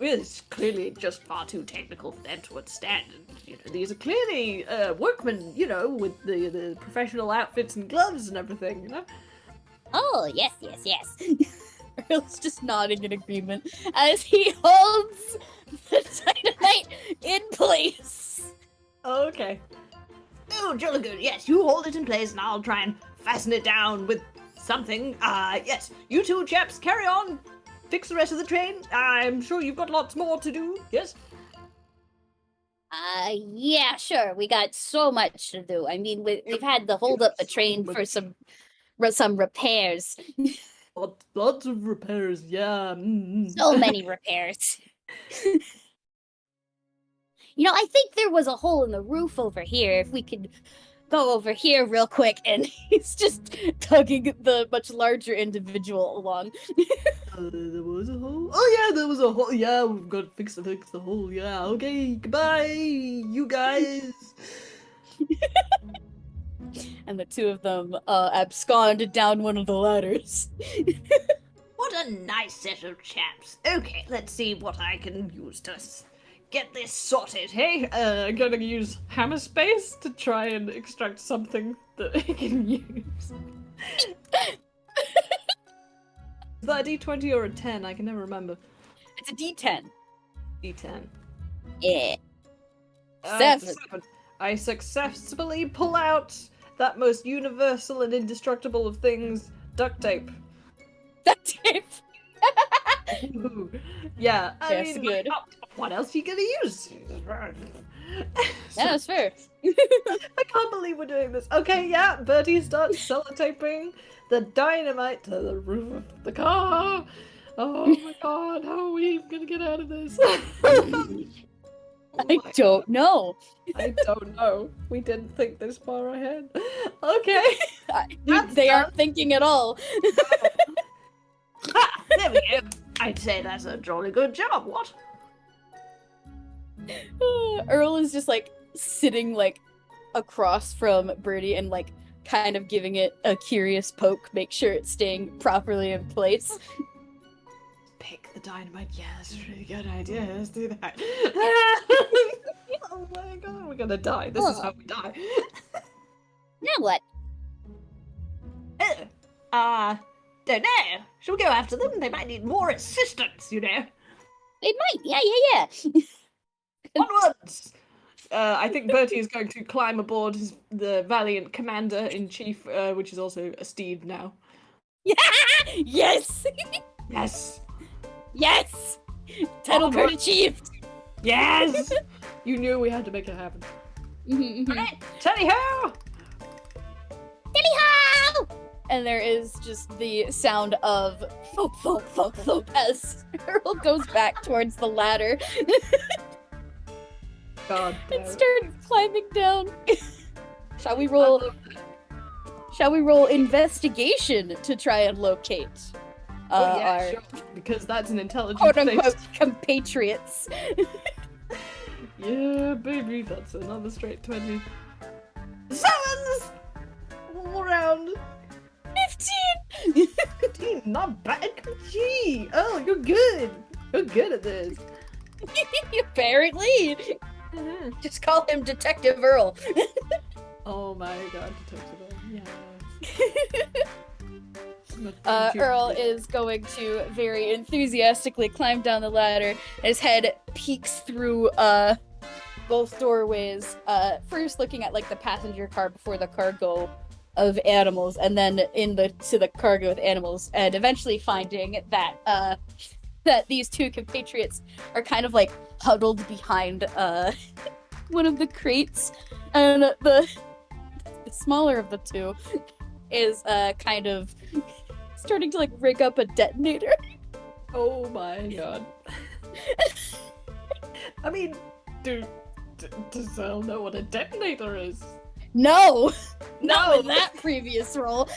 It's clearly just far too technical for them to understand. And, you know, these are clearly workmen, you know, with the professional outfits and gloves and everything, you know? Oh, yes. Earl's just nodding in agreement as he holds the dynamite in place. Okay. Oh, jolly good. Yes, you hold it in place and I'll try and fasten it down with something. Yes, you two chaps carry on. Fix the rest of the train. I'm sure you've got lots more to do. Yes? Yeah, sure. We got so much to do. I mean, we've had to hold up the train for some repairs. Lots of repairs, yeah. So many repairs. You know, I think there was a hole in the roof over here. If we could go over here real quick. And he's just tugging the much larger individual along. There was a hole? Oh yeah, there was a hole. Yeah, we've got to fix the hole. Yeah, okay, goodbye, you guys. And the two of them abscond down one of the ladders. What a nice set of chaps. Okay, let's see what I can use to get this sorted, hey? I'm gonna use hammer space to try and extract something that I can use. Is that a D20 or a 10? I can never remember. It's a D10. D10. Yeah. 7. I successfully pull out that most universal and indestructible of things, duct tape. Duct tape. Ooh. Yeah, I That's mean, good. what else are you gonna use? Yeah, that's fair. I can't believe we're doing this. Okay, yeah, Bertie starts sellotaping the dynamite to the roof of the car. Oh my god, how are we gonna get out of this? I don't know. I don't know. We didn't think this far ahead. Okay. They aren't thinking at all. There we go. I'd say that's a jolly good job, what? Earl is just like sitting like across from Bertie and like kind of giving it a curious poke, make sure it's staying properly in place. Pick the dynamite. Yeah, that's a really good idea. Let's do that. Oh my god, we're gonna die. This is how we die. Now what? Don't know. Shall we go after them? They might need more assistance, you know. They might. Yeah. Onwards! I think Bertie is going to climb aboard the valiant commander-in-chief, which is also a steed now. Yes! Yes! Yes! Title card achieved! Yes! You knew we had to make it happen. Alright, tally-ho! Dilly-ho! And there is just the sound of thump, thump, thump, thump as Earl goes back towards the ladder God and damn. starts climbing down. Shall we roll investigation to try and locate our Sure, because that's an intelligent quote-unquote compatriots? Yeah, baby, that's another straight 20. Sevens! All around. 15! 15, not bad. Gee, oh, you're good. You're good at this. Apparently. Just call him Detective Earl. Oh my god, Detective Earl, yes. Earl is going to very enthusiastically climb down the ladder. His head peeks through both doorways, first looking at like the passenger car before the cargo of animals, and then to the cargo with animals, and eventually finding that that these two compatriots are kind of like huddled behind one of the crates, and the smaller of the two is kind of starting to like rig up a detonator. Oh my god. I mean, does Earl know what a detonator is? No! Not in that previous role.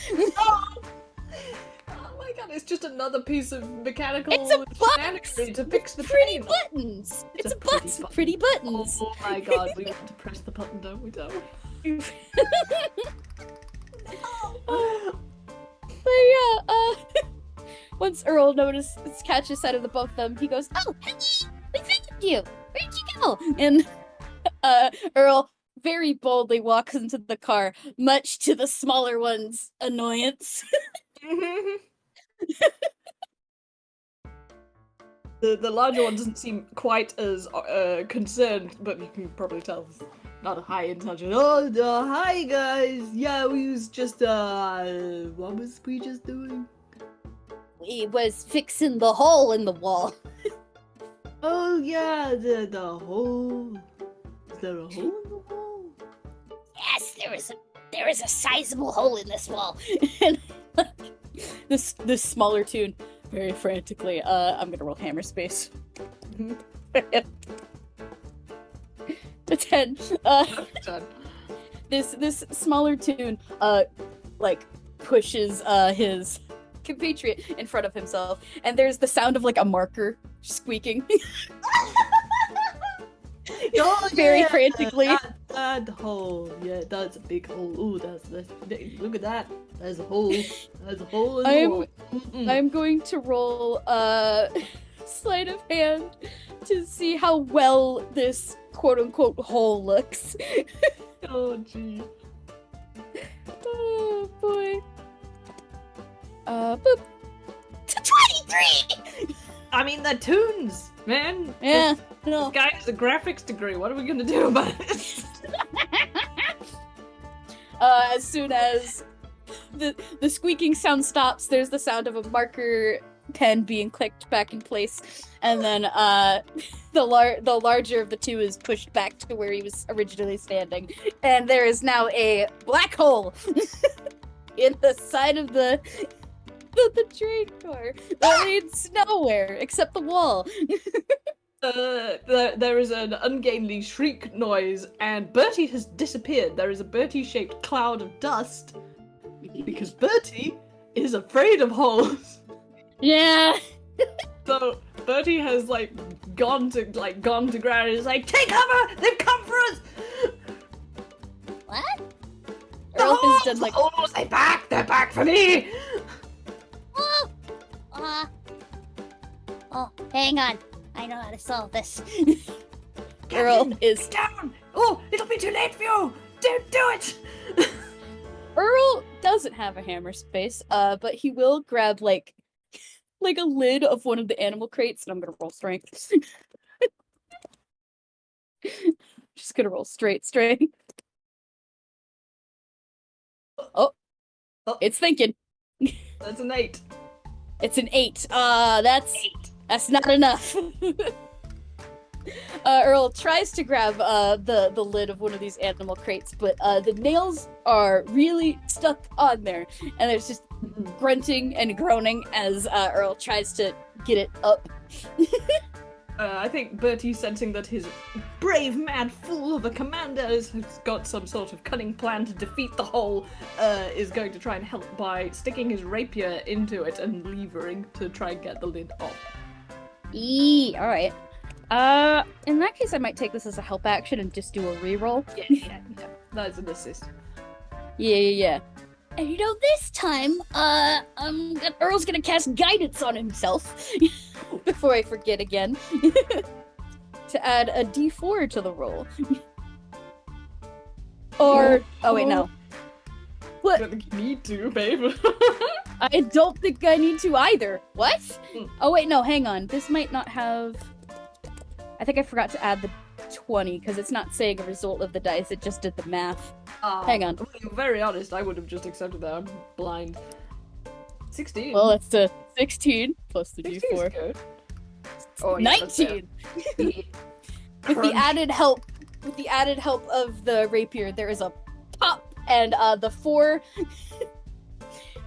Oh my god, it's just another piece of mechanical It's a box! shenanigans to fix the Pretty train. buttons! It's a box of pretty buttons! Oh my god, we want to press the button, don't we, don't? But yeah, once Earl catches sight of the both of them, he goes, "Oh, hey, we found you! Where'd you go?" And Earl very boldly walks into the car, much to the smaller one's annoyance. The larger one doesn't seem quite as concerned, but you can probably tell it's not a high intelligence. Oh, hi guys! Yeah, we was just, what was we just doing? We was fixing the hole in the wall. Oh yeah, the hole. Is there a hole in the wall? Yes, there is a sizable hole in this wall. And this smaller tune, very frantically, I'm gonna roll hammer space. A 10. Done. This smaller tune, like pushes his compatriot in front of himself, and there's the sound of like a marker squeaking. Oh, Very yeah, frantically. That hole. Yeah, that's a big hole. Ooh, that's look at that. There's a hole. There's a hole in the wall. I'm going to roll sleight of hand to see how well this quote-unquote hole looks. Oh, gee. Oh, boy. Boop. 23! I mean, they're tunes, man. Yeah, This no. guy has a graphics degree. What are we gonna do about it? As soon as the squeaking sound stops, there's the sound of a marker pen being clicked back in place, and then the larger of the two is pushed back to where he was originally standing, and there is now a black hole in the side of the train car that leads nowhere except the wall. There is an ungainly shriek noise, and Bertie has disappeared. There is a Bertie-shaped cloud of dust because Bertie is afraid of holes. Yeah. So Bertie has gone to ground and is like, take cover! They've come for us! What? Earl has done The holes, they're back for me! Oh! Oh, hang on. I know how to solve this. Earl is down! Oh, it'll be too late for you! Don't do it! Earl doesn't have a hammer space, but he will grab like a lid of one of the animal crates, and I'm gonna roll strength. Just gonna roll strength. Oh, it's thinking. That's an 8. It's an 8. That's not enough. Earl tries to grab the lid of one of these animal crates, but the nails are really stuck on there, and there's just grunting and groaning as Earl tries to get it up. I think Bertie, sensing that his brave mad fool of a commander has got some sort of cunning plan to defeat the hole, is going to try and help by sticking his rapier into it and levering to try and get the lid off. Alright. In that case, I might take this as a help action and just do a reroll. Yeah. That's an assist. Yeah. And this time, Earl's gonna cast guidance on himself before I forget again to add a d4 to the roll. Oh wait, no. What? I don't think you need to, babe. I don't think I need to either. What? Oh wait, no, hang on. This might not have... I think I forgot to add the 20, because it's not saying a result of the dice, it just did the math. Hang on. Well, you're very honest, I would have just accepted that. I'm blind. 16. Well, that's a 16 plus the 16's d4. good. Oh, yeah, that's fair. 19! With the added help of the rapier, there is a pop, and the four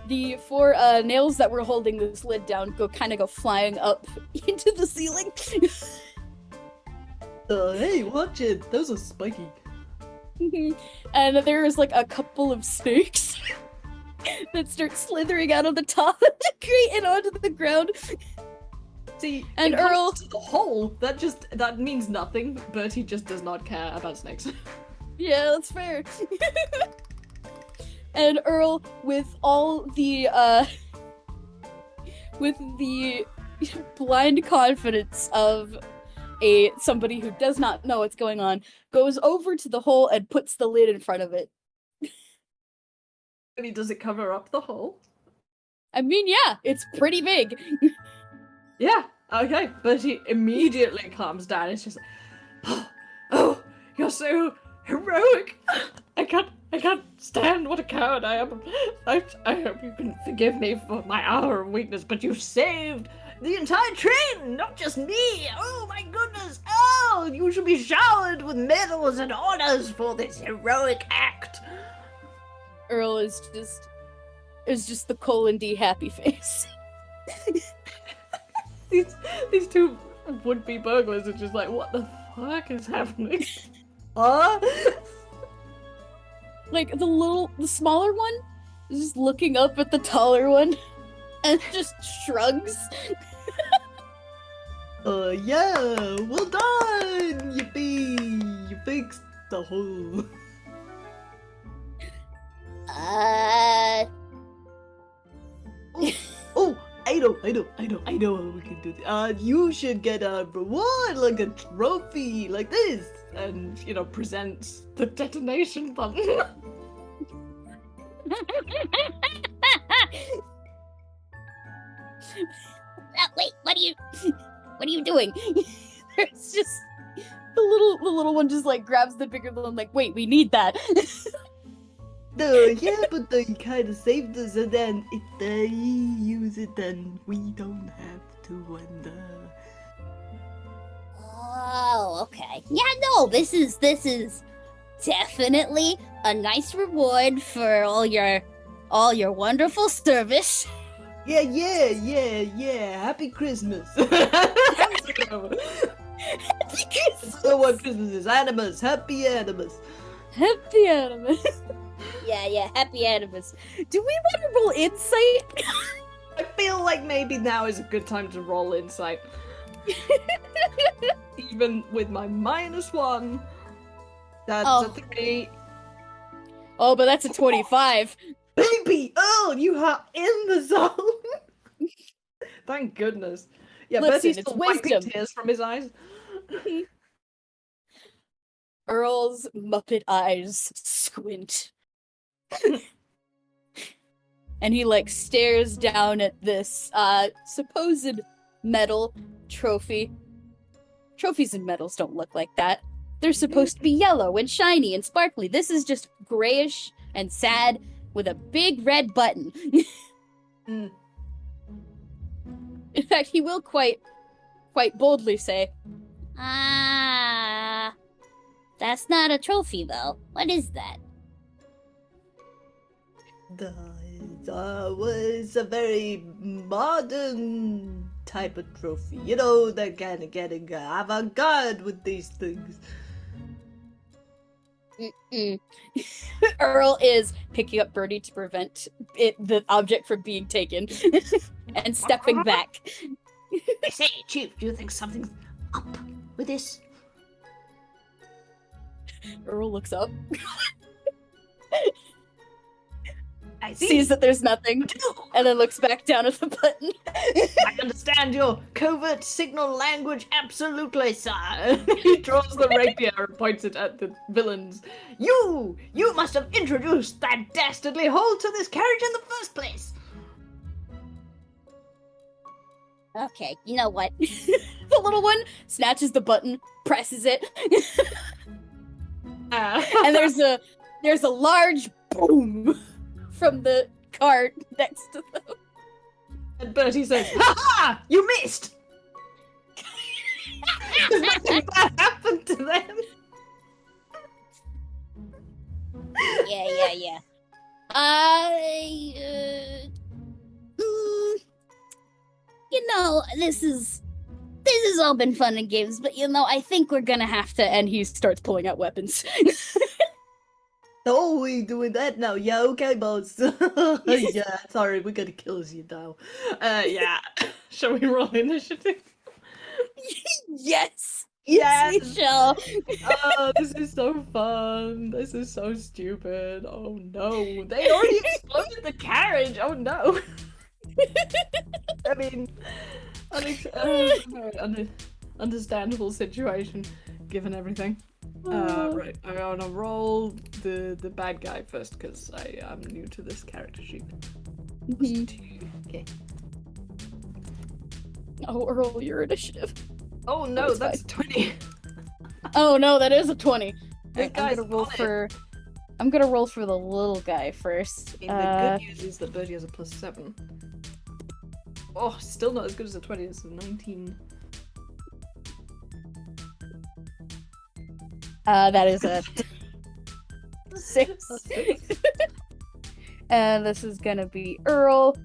nails that were holding this lid down go flying up into the ceiling. Hey, watch it! Those are spiky. And there is a couple of snakes that start slithering out of the top of the crate and onto the ground. See, and it Earl comes to the hole, that means nothing. Bertie just does not care about snakes. Yeah, that's fair. And Earl, with all the blind confidence of somebody who does not know what's going on, goes over to the hole and puts the lid in front of it. I mean, does it cover up the hole? I mean, yeah, it's pretty big. Yeah, okay. Bertie immediately calms down. It's just like, oh, you're so heroic. I can't stand what a coward I am. I hope you can forgive me for my hour of weakness, but you saved the entire train, not just me. Oh my goodness. Oh, you should be showered with medals and honors for this heroic act. Earl is just the colon D happy face. These two would-be burglars are just like, what the fuck is happening? The smaller one is just looking up at the taller one and just shrugs. Yeah, well done! Yippee! You fixed the hole. Oh, I know how we can do this. You should get a reward, like a trophy, like this, and, presents the detonation button. Wait, what are you doing? It's just the little one just grabs the bigger one, wait, we need that. No, yeah, but they kind of saved us, and then if they use it, then we don't have to wonder. Oh, okay. Yeah, no, this is definitely a nice reward for all your wonderful service. Yeah. Happy Christmas. Happy So what Christmas is? Animus. Happy Animus. Happy Animus. Yeah, happy Animus. Do we want to roll insight? I feel like maybe now is a good time to roll insight. Even with my -1, that's Oh. a 3. Oh, but that's a 25. Baby Earl, you are in the zone. Thank goodness. Yeah, Listen, Bertie's it's still wiping wisdom. tears from his eyes. Earl's Muppet eyes squint. And he like stares down at this supposed metal trophy. Trophies and medals don't look like that. They're supposed to be yellow and shiny and sparkly. This is just grayish and sad with a big red button. Mm. In fact, he will quite boldly say, Ah, that's not a trophy though. What is that? That was a very modern type of trophy. You know, they're kind of getting avant-garde with these things. Earl is picking up Bertie to prevent the object from being taken and stepping back. I say, Chief, do you think something's up with this? Earl looks up, I see. sees that there's nothing, and then looks back down at the button. I understand your covert signal language, absolutely, sir. He draws the rapier and points it at the villains. You must have introduced that dastardly hole to this carriage in the first place. Okay, you know what? The little one snatches the button, presses it, and there's a large boom from the cart next to them. And Bertie says, "Ha ha! You missed!" Nothing bad happened to them. Yeah. You know, this is all been fun and games, but you know, I think we're gonna have to. And he starts pulling out weapons. Oh, we doing that now? Yeah, okay, boss. Yeah, sorry, we're gonna kill you now. Yeah. Shall we roll initiative? Yes. Yes. We shall. Oh, this is so fun. This is so stupid. Oh no, they already exploded the carriage. Oh no. I mean, understandable situation given everything. Right, I'm gonna roll the bad guy first because I am new to this character sheet. Okay. Oh, Earl, your initiative. Oh no, it's that's 20. Oh no, that is a 20. This I'm guy's gonna roll on it. for. I'm gonna roll for the little guy first. I mean, the good news is that Bertie has a +7. Oh, still not as good as a 20. It's a 19. That is a 6. And this is gonna be Earl.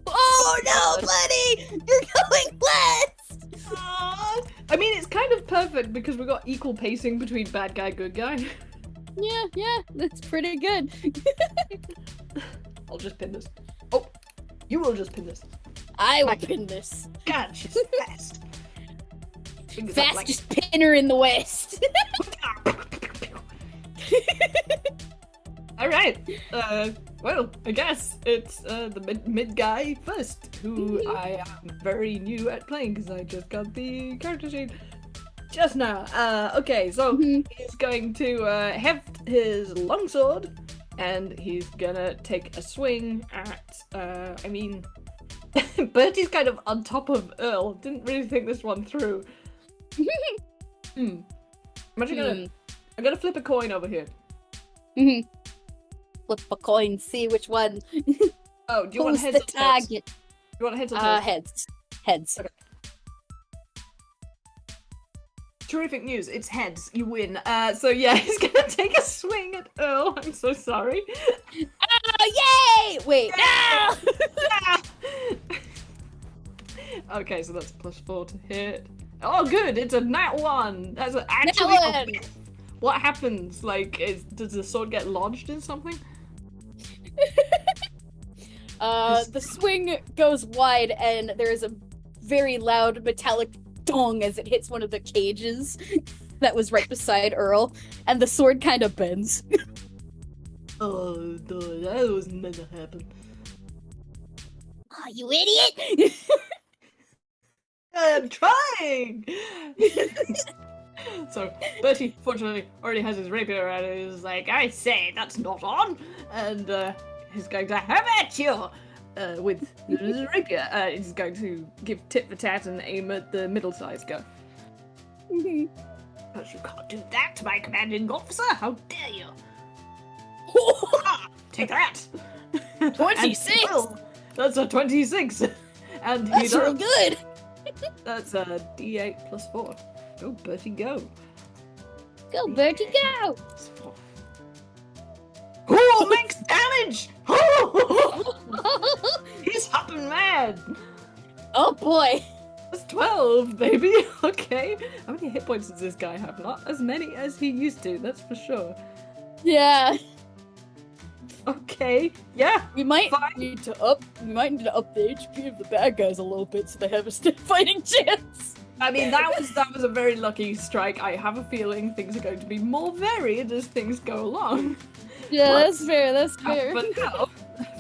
Oh no, buddy! You're going last! Aw. I mean, it's kind of perfect because we got equal pacing between bad guy, good guy. Yeah, that's pretty good. I'll just pin this. Oh, you will just pin this. I will pin this. God, she's fast. Fingers up like- Fastest pinner in the West. All right. Well, I guess it's the mid guy first, who I am very new at playing because I just got the character sheet just now. Okay, so he's going to heft his longsword, and he's gonna take a swing at. I mean, Bertie's kind of on top of Earl. Didn't really think this one through. I'm actually gonna I'm gonna flip a coin over here. Mm-hmm. Flip a coin, see which one. Oh, do you want Who's heads the or tails? Do target? you want heads or tails? Heads. Heads. Okay. Terrific news, it's heads, you win. So yeah, he's gonna take a swing at Earl. I'm so sorry. Oh, yay! Wait, no! Ah! Okay, so that's +4 to hit. Oh, good, it's a nat 1. That's actually. Nat 1! What happens? Like, does the sword get lodged in something? The swing goes wide, and there is a very loud metallic dong as it hits one of the cages that was right beside Earl, and the sword kind of bends. Oh, no, that wasn't meant to happen. Oh, you idiot! I'm trying! So, Bertie, fortunately, already has his rapier and is like, I say, that's not on! And, he's going to have at you! With his rapier. He's going to give tit for tat and aim at the middle-sized guy. But you can't do that, my commanding officer! How dare you! Take that! 26! And, that's a 26! And he That's real does. good! That's a D8 + 4. Go, Bertie, go. Go, Bertie, go! +4. Oh, max damage! He's hopping mad! Oh boy! That's 12, baby! Okay. How many hit points does this guy have? Not as many as he used to, that's for sure. Yeah. Okay, yeah. We might Fine. need to up the HP of the bad guys a little bit so they have a still fighting chance. I mean, that was a very lucky strike. I have a feeling things are going to be more varied as things go along. Yeah, But- that's fair, that's fair.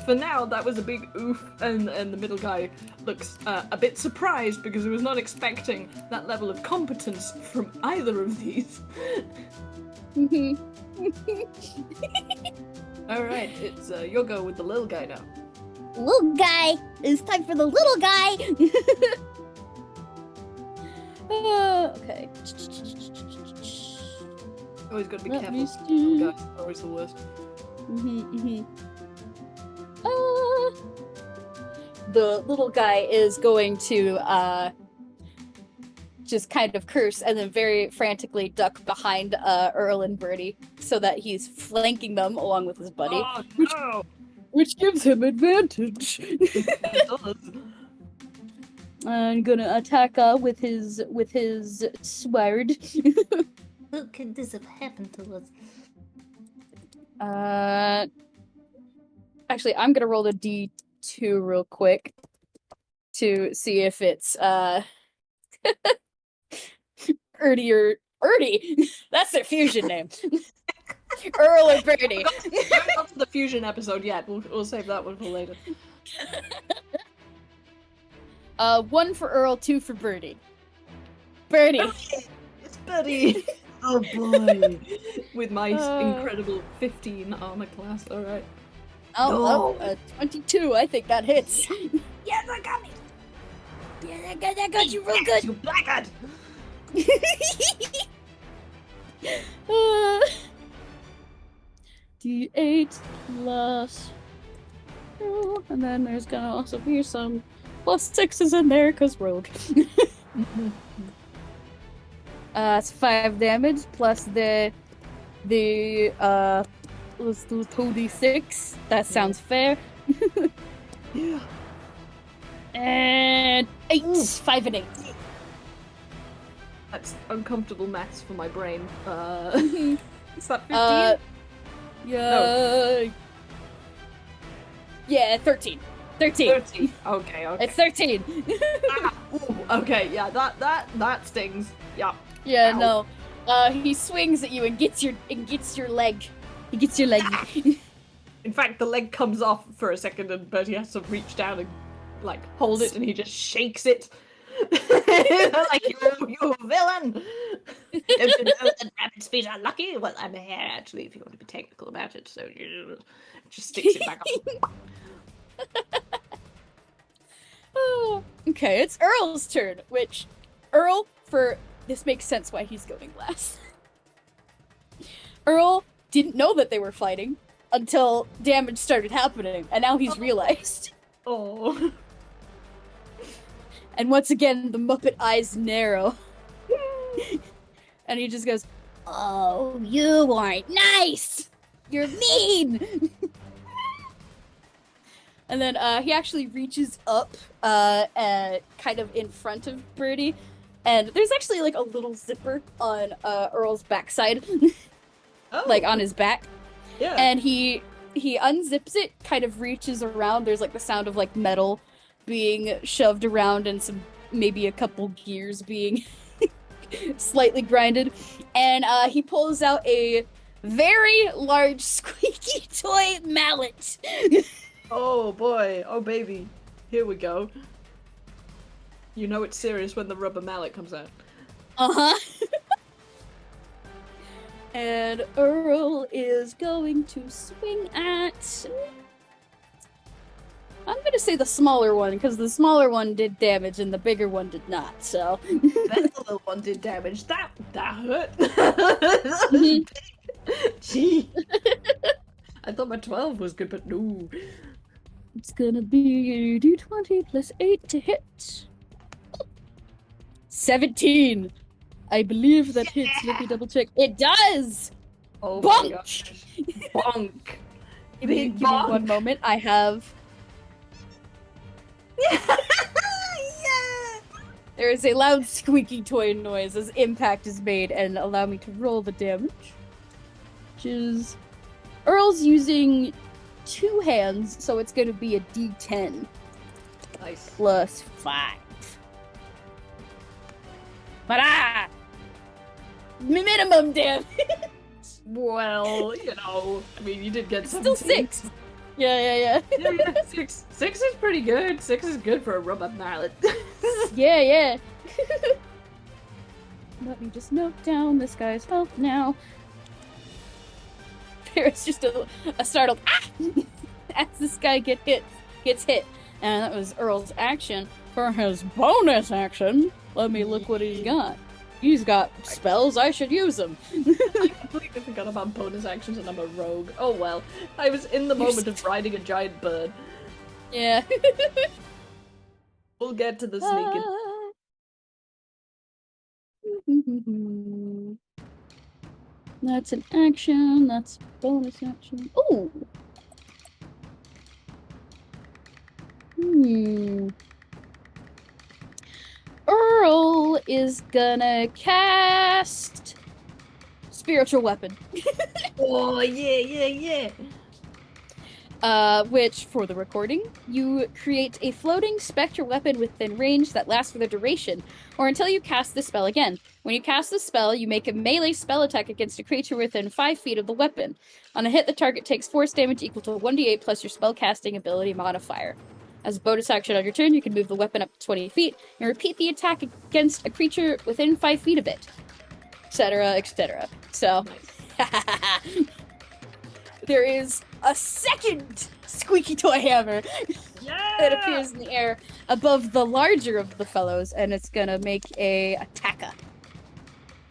For now, that was a big oof, and the middle guy looks a bit surprised because he was not expecting that level of competence from either of these. Alright, it's your go with the little guy now. Little guy! It's time for the little guy! Okay. Always gotta be Let careful. me Little see. guys are always the worst. The little guy is going to just kind of curse and then very frantically duck behind Earl and Bertie so that he's flanking them along with his buddy, Oh no! which gives him advantage. It does. I'm gonna attack with his sword. How could this have happened to us? Actually, I'm gonna roll the D2 real quick to see if it's Ertie. That's their fusion name. Earl and Bertie. We haven't got to the fusion episode yet. We'll save that one for later. 1 for Earl, 2 for Bertie. Bertie. It's Bertie! Oh boy! With my incredible 15 armor class, alright. Oh, 22. I think that hits. Yeah, that got me! Yeah, that got you real good! You blackguard! D8 plus 2, and then there's gonna also be some +6s in there because rogue. It's 5 damage plus the let's do 2d6. That sounds fair. Yeah. And 8, 5 and 8. That's uncomfortable maths for my brain. Is that 15? Yeah. Yeah, 13. 13. 13. Okay, okay. It's 13. Ah, ooh, okay, yeah, that stings. Yeah. Yeah, Ow. no. He swings at you and gets your leg. He gets your leg. In fact, the leg comes off for a second and Bertie has to reach down and, like, hold it and he just shakes it. Like, you villain! Don't you know that rabbit's feet are lucky? Well, I'm a hare, actually, if you want to be technical about it, so you just sticks it back up. Oh, okay, it's Earl's turn, which Earl, this makes sense why he's going last. Earl didn't know that they were fighting until damage started happening, and now he's realized. Oh. And once again, the Muppet eyes narrow. And he just goes, Oh, you aren't nice. You're mean. and then he actually reaches up, kind of in front of Bertie, and there's actually like a little zipper on Earl's backside, Oh. like on his back, Yeah. and he unzips it, kind of reaches around. There's like the sound of like metal being shoved around and maybe a couple gears being slightly grinded, and he pulls out a very large squeaky toy mallet. Oh boy. Oh baby. Here we go. You know it's serious when the rubber mallet comes out. Uh-huh. And Earl is going to swing at... I'm gonna say the smaller one, because the smaller one did damage and the bigger one did not, so... That little one did damage. That hurt. Gee. I thought my 12 was good, but no. It's gonna be d20 plus 8 to hit. 17! I believe that hits. Let me double check. It does! Oh Bonk! my gosh. Bonk. Give me Big one bonk. moment. I have... Yeah. There is a loud squeaky toy noise as impact is made, and allow me to roll the damage. Which is... Earl's using 2 hands, so it's going to be a d10 Nice. plus 5. But minimum damage! Well, you know, I mean, you did get It's still 17. 6! Yeah. Yeah, 6 is pretty good. 6 is good for a rubber mallet. Yeah. Let me just note down this guy's health now. There's just a startled as this guy gets hit. And that was Earl's action. For his bonus action, let me look what he's got. He's got spells, I should use them. I completely forgot about bonus actions and I'm a rogue. Oh well. I was in the moment of riding a giant bird. Yeah. We'll get to the sneaking. That's an action, that's bonus action. Ooh! Earl is gonna cast Spiritual Weapon. Oh, yeah. Which, for the recording, you create a floating spectral weapon within range that lasts for the duration, or until you cast the spell again. When you cast the spell, you make a melee spell attack against a creature within 5 feet of the weapon. On a hit, the target takes force damage equal to 1d8 plus your spellcasting ability modifier. As a bonus action on your turn, you can move the weapon up to 20 feet, and repeat the attack against a creature within 5 feet of it. Etc., etc. So... There is a second squeaky toy hammer that appears in the air above the larger of the fellows, and it's gonna make a attacker.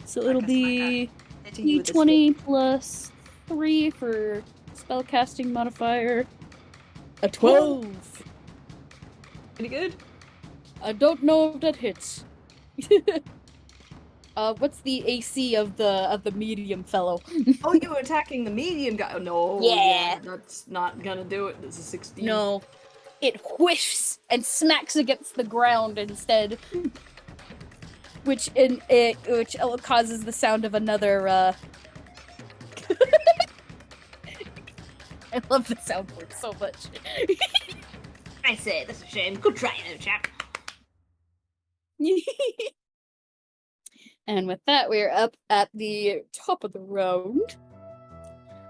So it'll be d20 plus 3 for spellcasting modifier. A 12. Pretty good. I don't know if that hits. What's the AC of the medium fellow? Oh, you were attacking the medium guy. Oh, no. Yeah. That's not gonna do it. This is 16. No. It whiffs and smacks against the ground instead. Which causes the sound of another I love the soundboard so much. I say, that's a shame. Good try, though, chap. And with that, we're up at the top of the round.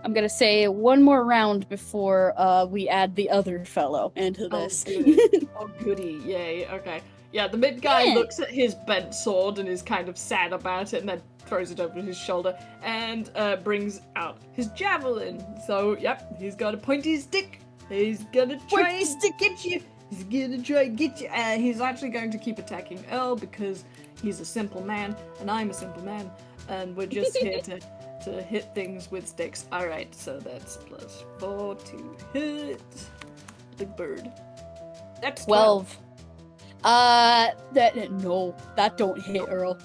I'm gonna say one more round before we add the other fellow into this. Oh, goody. Oh, goody. Yay. Okay. Yeah, the mid guy Yeah. looks at his bent sword and is kind of sad about it and then throws it over his shoulder and brings out his javelin. So, yep, he's got a pointy stick. He's gonna try and get you. He's gonna try and get you. He's actually going to keep attacking Earl because he's a simple man and I'm a simple man and we're just here to to hit things with sticks. Alright, so that's +4 to hit. Big bird. That's 12. That don't hit Earl.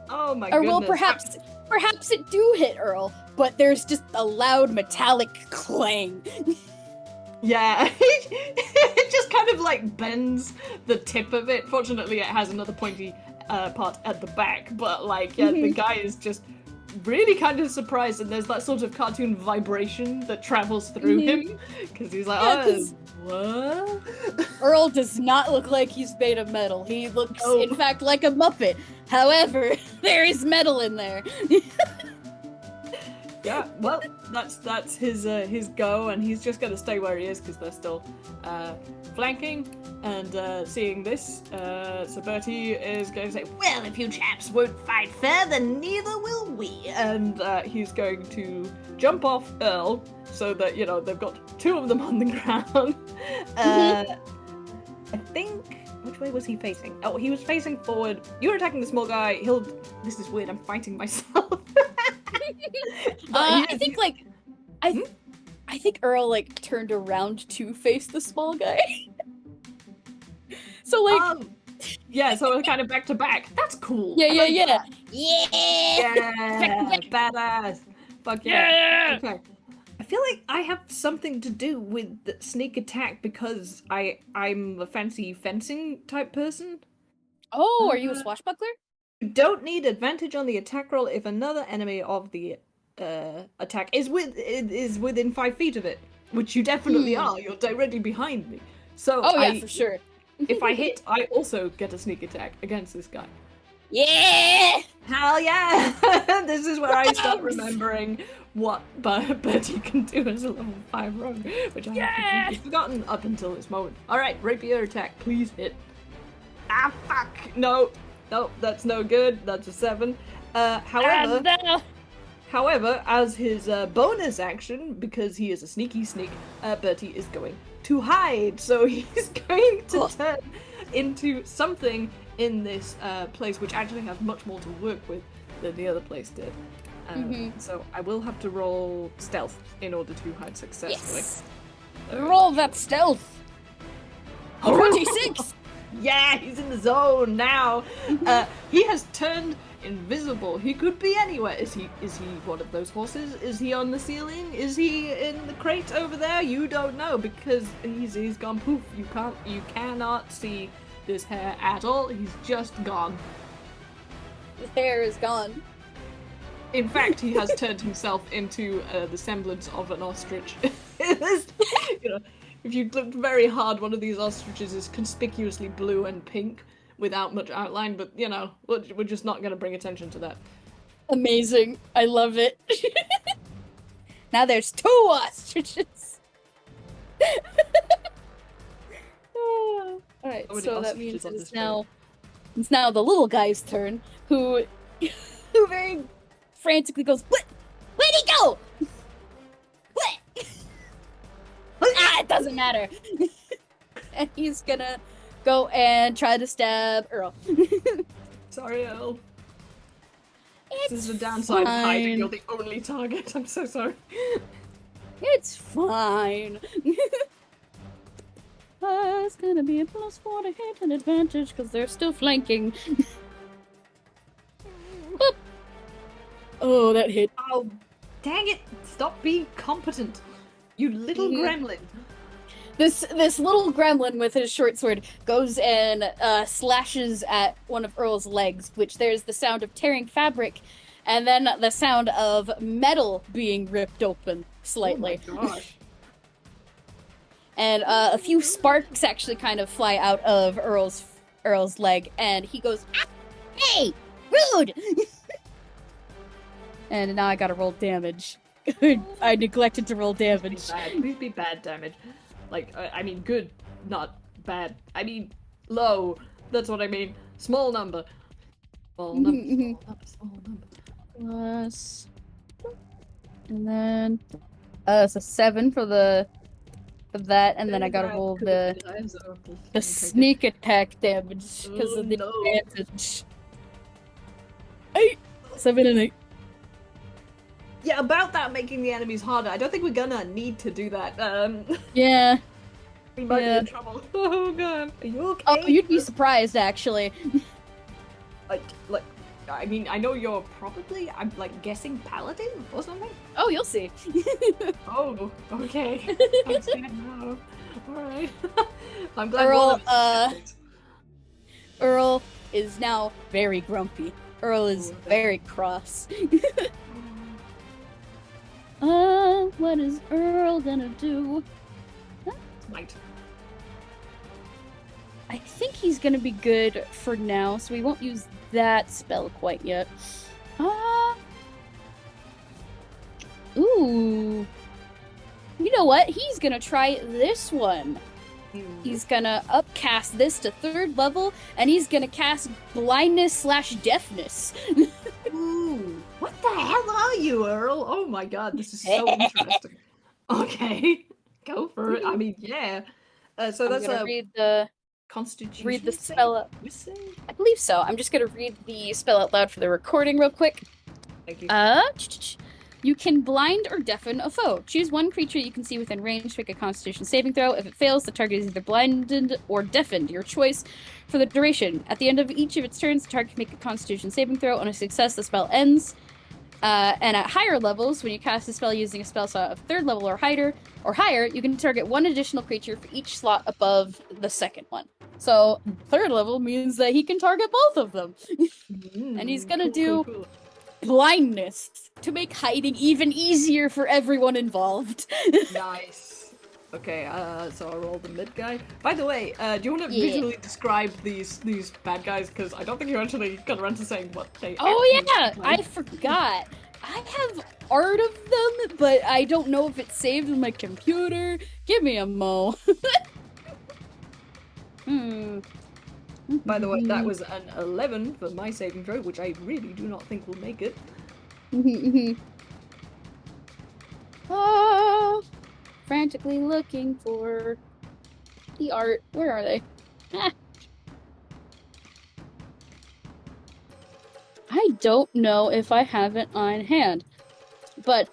Oh my Or goodness. well, perhaps it do hit Earl, but there's just a loud metallic clang. Yeah, it just kind of like bends the tip of it. Fortunately, it has another pointy part at the back, but like, yeah, the guy is just really kind of surprised, and there's that sort of cartoon vibration that travels through him, because he's like, what? Earl does not look like he's made of metal. He looks, in fact, like a Muppet. However, there is metal in there. Yeah, well, that's his go, and he's just gonna stay where he is because they're still flanking. And seeing this, so Bertie is going to say, "Well, if you chaps won't fight fair, then neither will we." And he's going to jump off Earl so that they've got two of them on the ground. I think. Which way was he facing? Oh, he was facing forward. You're attacking the small guy. This is weird. I'm fighting myself. I think Earl like turned around to face the small guy. So like, yeah, so we're kind of back to back. That's cool. Yeah. Yeah, badass. Fuck yeah. Okay. I feel like I have something to do with the sneak attack because I'm a fancy fencing type person. Oh, are you a swashbuckler? You don't need advantage on the attack roll if another enemy of the attack is within 5 feet of it, which you definitely are. You're directly behind me. So for sure. If I hit, I also get a sneak attack against this guy. Yeah! Hell yeah! This is where I start remembering what Bertie can do as a level 5 rogue, which I have completely forgotten up until this moment. Alright, rapier attack, please hit. Ah, fuck! No, that's no good. That's a 7. However, as his bonus action, because he is a sneaky sneak, Bertie is going to hide. So he's going to turn into something in this place, which actually has much more to work with than the other place did. So I will have to roll stealth in order to hide successfully. Yes. Roll that stealth. 26. Yeah, he's in the zone now. He has turned invisible. He could be anywhere. Is he one of those horses? Is he on the ceiling? Is he in the crate over there? You don't know because he's gone poof. You cannot see this hair at all. He's just gone. His hair is gone. In fact, he has turned himself into the semblance of an ostrich. If you look very hard, one of these ostriches is conspicuously blue and pink without much outline, but we're just not going to bring attention to that. Amazing. I love it. Now there's 2 ostriches. Alright, so that means it's now the little guy's turn, who very frantically goes, Where'd he go? What? It doesn't matter. And he's gonna go and try to stab Earl. Sorry, Earl. This is the downside of hiding. You're the only target. I'm so sorry. It's fine. It's gonna be a +4 to hit an advantage because they're still flanking. Oh, that hit. Oh, dang it! Stop being competent, you little gremlin. This little gremlin with his short sword goes and slashes at one of Earl's legs, which there's the sound of tearing fabric, and then the sound of metal being ripped open slightly. Oh my gosh. And a few sparks actually kind of fly out of Earl's leg, and he goes, "Ah, hey, rude!" And now I gotta roll damage. I neglected to roll damage. Please be bad damage. Like, I mean good, not bad. I mean low. That's what I mean. Small number. Small number. Small number. Plus... And then... it's a 7 for that, and then I gotta roll the sneak attack damage because of the advantage. 8! 7 and 8. Yeah, about that making the enemies harder. I don't think we're gonna need to do that. Yeah. We might Yeah. be in trouble. Oh god. Are you okay? Oh, you'd be surprised, actually. Like, I mean, I know you're probably, I'm like guessing paladin or something? Oh, you'll see. Oh, okay. I'm scared now. Alright. I'm glad Earl, one of us is Earl is now very grumpy. Earl is Ooh, very cross. What is Earl gonna do? Might. I think he's gonna be good for now, so we won't use that spell quite yet. Ooh. You know what? He's gonna try this one. He's gonna upcast this to 3rd level, and he's gonna cast blindness/deafness. Ooh. What the hell are you, Earl? Oh my god, this is so interesting. Okay. Go for it. I mean, yeah. So I'm that's gonna a read the constitution spell out. save? I believe so. I'm just gonna read the spell out loud for the recording real quick. Thank you. You can blind or deafen a foe. Choose one creature you can see within range to make a Constitution saving throw. If it fails, the target is either blinded or deafened, your choice, for the duration. At the end of each of its turns, the target can make a Constitution saving throw. On a success, the spell ends. And at higher levels, when you cast a spell using a spell slot of 3rd level or higher, you can target one additional creature for each slot above the 2nd one. So 3rd level means that he can target both of them. And he's gonna do cool. blindness to make hiding even easier for everyone involved. Nice. Okay, so I rolled the mid guy. By the way, do you want to Yeah. visually describe these bad guys? Because I don't think you actually got around to saying what they. Oh actually yeah, look like. I forgot. I have art of them, but I don't know if it's saved in my computer. Give me a mo. By the way, that was an 11 for my saving throw, which I really do not think will make it. Frantically looking for the art. Where are they? I don't know if I have it on hand, but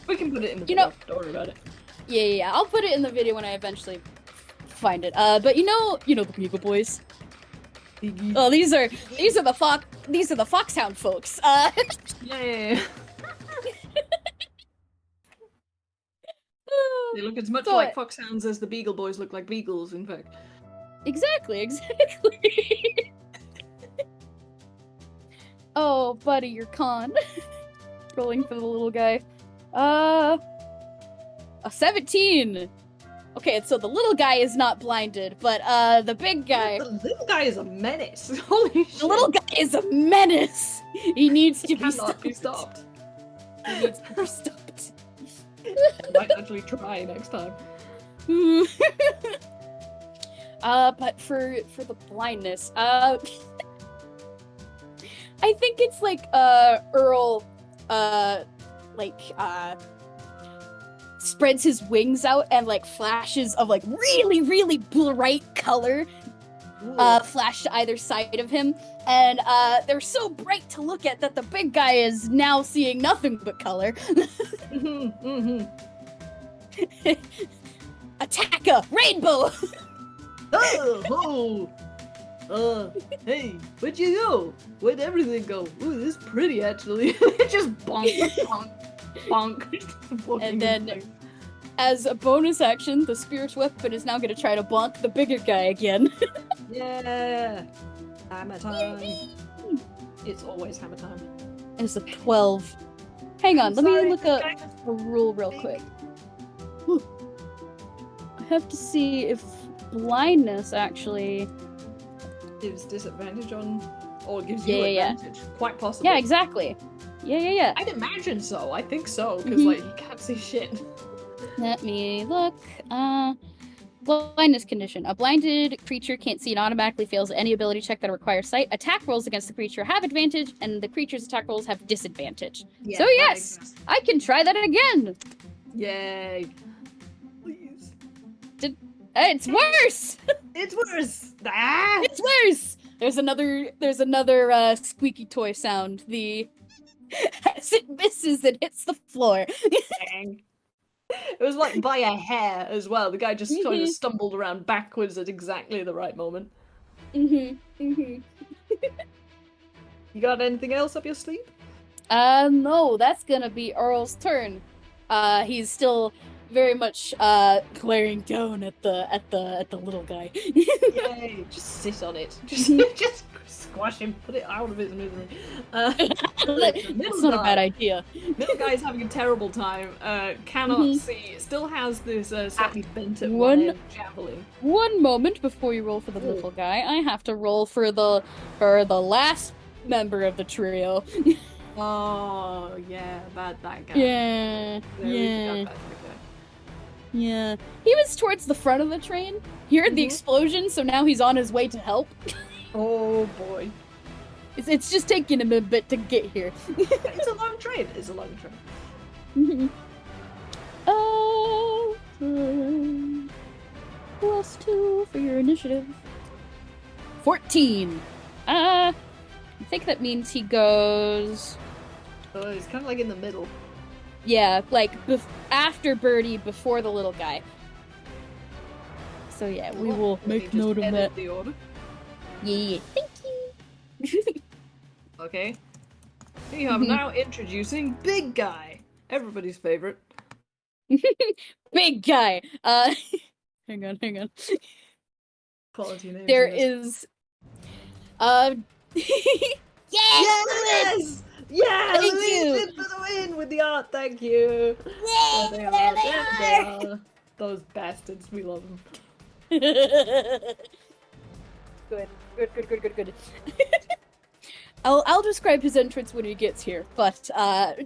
We can put it in the You know- video. Don't worry about it. yeah, I'll put it in the video when I eventually find it. But you know the Beagle Boys. Oh, these are the Foxhound folks. Yeah. They look as much So like foxhounds as the Beagle Boys look like beagles, in fact. Exactly. Oh, buddy, you're con. Rolling for the little guy. A 17. Okay, so the little guy is not blinded, but the big guy, The little guy is a menace. Holy shit. the little guy is a menace. He needs to be cannot stopped. be stopped. He needs to be stopped. I might actually try next time. But for the blindness, I think it's like Earl spreads his wings out and like flashes of like really, really bright color flash to either side of him, and they're so bright to look at that the big guy is now seeing nothing but color. Attacker! Rainbow! Hey, where'd you go? Where'd everything go? Ooh, this is pretty actually. Just bonk, bonk, bonk. And then, as a bonus action, the spirit's weapon is now going to try to bonk the bigger guy again. Yeah! Hammer time. It's always hammer time. And it's a 12. Hang on, let me look up guys. a rule real quick. Whew. I have to see if blindness actually... Gives disadvantage on, or gives you Yeah. advantage. Quite possible. Yeah, exactly. Yeah. I'd imagine so. I think so, because Mhm. like you can't see shit. Let me look. Blindness condition. A blinded creature can't see and automatically fails any ability check that requires sight. Attack rolls against the creature have advantage, and the creature's attack rolls have disadvantage. Yeah, So that yes, makes sense. I can try that again. Yay! Please. It's worse. It's worse. Ah! It's worse. There's another squeaky toy sound. The as it misses and hits the floor. Dang. It was like by a hair as well. The guy just kind of Mhm. stumbled around backwards at exactly the right moment. You You got anything else up your sleeve? no, that's gonna be Earl's turn. He's still very much glaring down at the little guy. Yay! Just sit on it. Just squash him. Put it out of his misery. The That's not a bad idea. Middle guy is having a terrible time. Cannot see. Still has this slightly bent at one- one end javelin. One moment before you roll for the Ooh. little guy, I have to roll for the last member of the trio. Oh yeah, that guy. Yeah, we forgot yeah, about that guy. yeah. He was towards the front of the train. He heard the Mhm. explosion, so now he's on his way to help. Oh boy. It's just taking him a bit to get here. It's a long train. It's a long train. Oh, +2 for your initiative. 14. I think that means he goes. Oh, he's kind of like in the middle. Yeah, like after Bertie, before the little guy. So yeah, we will Let me make just note of edit that. the order. Yeah, thank you. Okay. We have now introducing Big Guy, everybody's favorite. Big guy. Hang on. Quality name. There is. Yes! Yeah! Thank Louise you. in for the win with the art. Thank you. Yay! There they There are. they There are! they are. Those bastards. We love them. Good. I'll describe his entrance when he gets here, but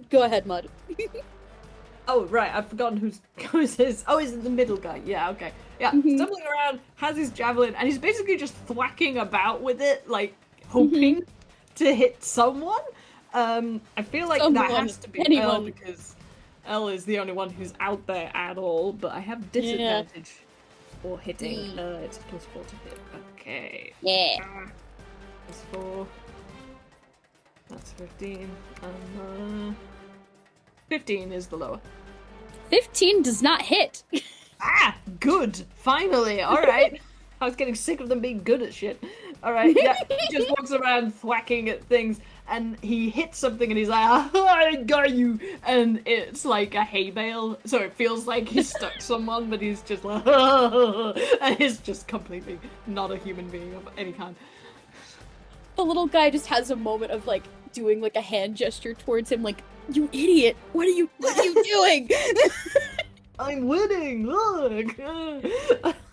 go ahead, Mud. Oh, right. I've forgotten who's his. Oh, he's the middle guy. Yeah, okay. Yeah, Mhm. stumbling around, has his javelin, and he's basically just thwacking about with it, like, hoping to hit someone. I feel like that Someone, has to be Earl, anyone. because Earl is the only one who's out there at all, but I have disadvantage for hitting. It's +4 to hit. Okay. Yeah. +4. That's 15. 15 is the lower. 15 does not hit. Ah, good. Finally. All right. I was getting sick of them being good at shit. All right. Yeah. He just walks around thwacking at things, and he hits something, and he's like, "I got you!" And it's like a hay bale, so it feels like he stuck someone, but he's just like, and he's just completely not a human being of any kind. The little guy just has a moment of like doing like a hand gesture towards him, like, "You idiot! What are you doing?" I'm winning. Look.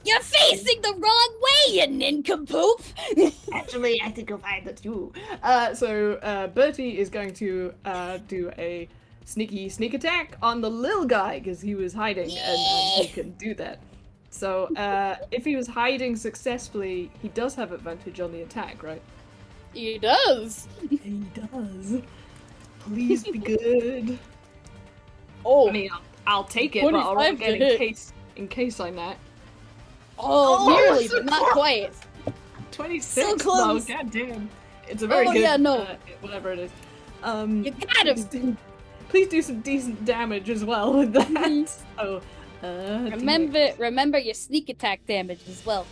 You're facing the wrong way, you nincompoop! Actually, I think you'll find that too. So Bertie is going to do a sneak attack on the little guy because he was hiding and he can do that. So if he was hiding successfully, he does have advantage on the attack, right? He does. He does. Please be good. Oh, I mean, I'll take it, but I'll roll 25 to again hit. in case I'm not. oh, Oh, nearly, so but not close. quite. 26. So close. No, God damn. It's a very Oh, good. yeah, no. Whatever it is. You got him. Please do some decent damage as well with that. Mhm. So, Remember your sneak attack damage as well.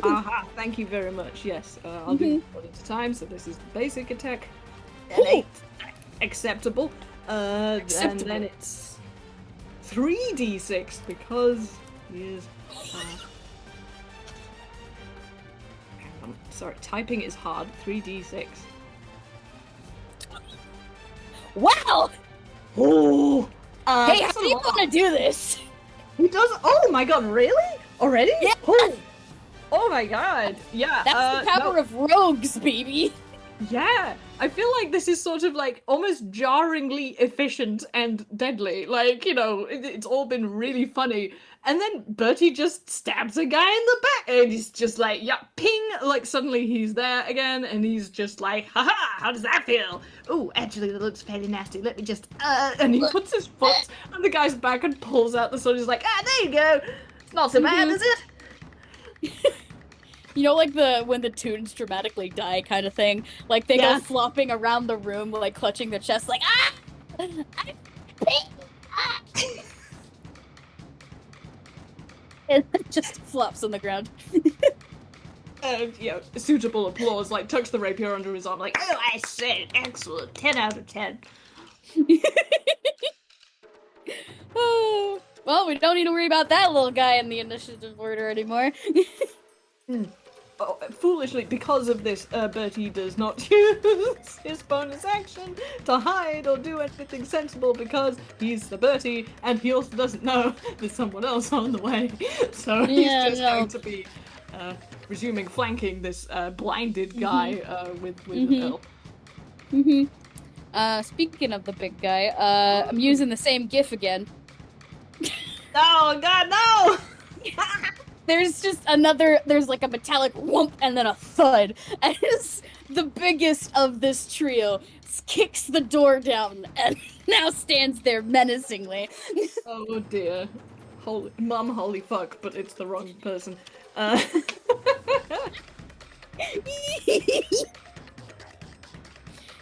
Aha! Thank you very much. Yes, I'll do one at a time. So this is the basic attack. An Ooh. 8. Acceptable. And Acceptable. then it's 3d6 because he is. Hang on. Sorry, typing is hard. 3d6. Wow. Oh. Hey, how that's a do you lot. want to do this? He does. Oh my god! Really? Already? Yeah. Oh my god! Yeah. That's the power no. of rogues, baby. Yeah, I feel like this is sort of like almost jarringly efficient and deadly. Like, you know, it's all been really funny. And then Bertie just stabs a guy in the back and he's just like, yeah, ping! Like suddenly he's there again and he's just like, haha, how does that feel? Oh, actually that looks fairly nasty. Let me just, and he puts his foot on the guy's back and pulls out the sword. He's like, ah, there you go. It's not so bad, is it? You know, like when the tunes dramatically die kind of thing. Like they Yeah. go flopping around the room, like clutching their chest, like ah, I'm ah! And it just flops on the ground. And, suitable applause, like, tucks the rapier under his arm, like, oh, I said, excellent, 10 out of 10. Oh, well, we don't need to worry about that little guy in the initiative order anymore. Oh, foolishly, because of this, Bertie does not use his bonus action to hide or do anything sensible because he's the Bertie, and he also doesn't know there's someone else on the way. So he's just going to be resuming flanking this blinded guy with Earl. Speaking of the big guy, I'm using the same gif again. Oh god, no! There's like a metallic whomp and then a thud. As the biggest of this trio kicks the door down and now stands there menacingly. Oh dear. Holy fuck, but it's the wrong person.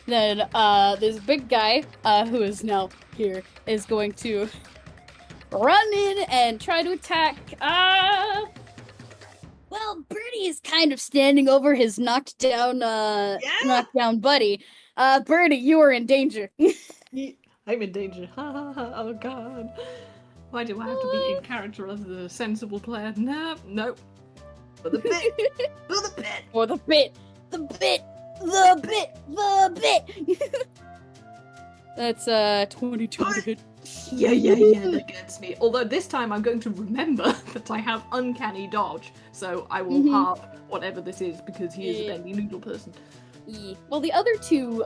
Then, this big guy, who is now here, is going to run in and try to attack, well, Bertie is kind of standing over his knocked down buddy. Bertie, you are in danger. I'm in danger. Oh god. Why do I have to be in character as the sensible player? Nope. For the bit. For the bit. For the bit. The bit. The bit. The bit. That's 22 to hit. Yeah, that gets me. Although this time I'm going to remember that I have uncanny dodge, so I will halve whatever this is because he is a bendy noodle person. Yeah. Well, the other two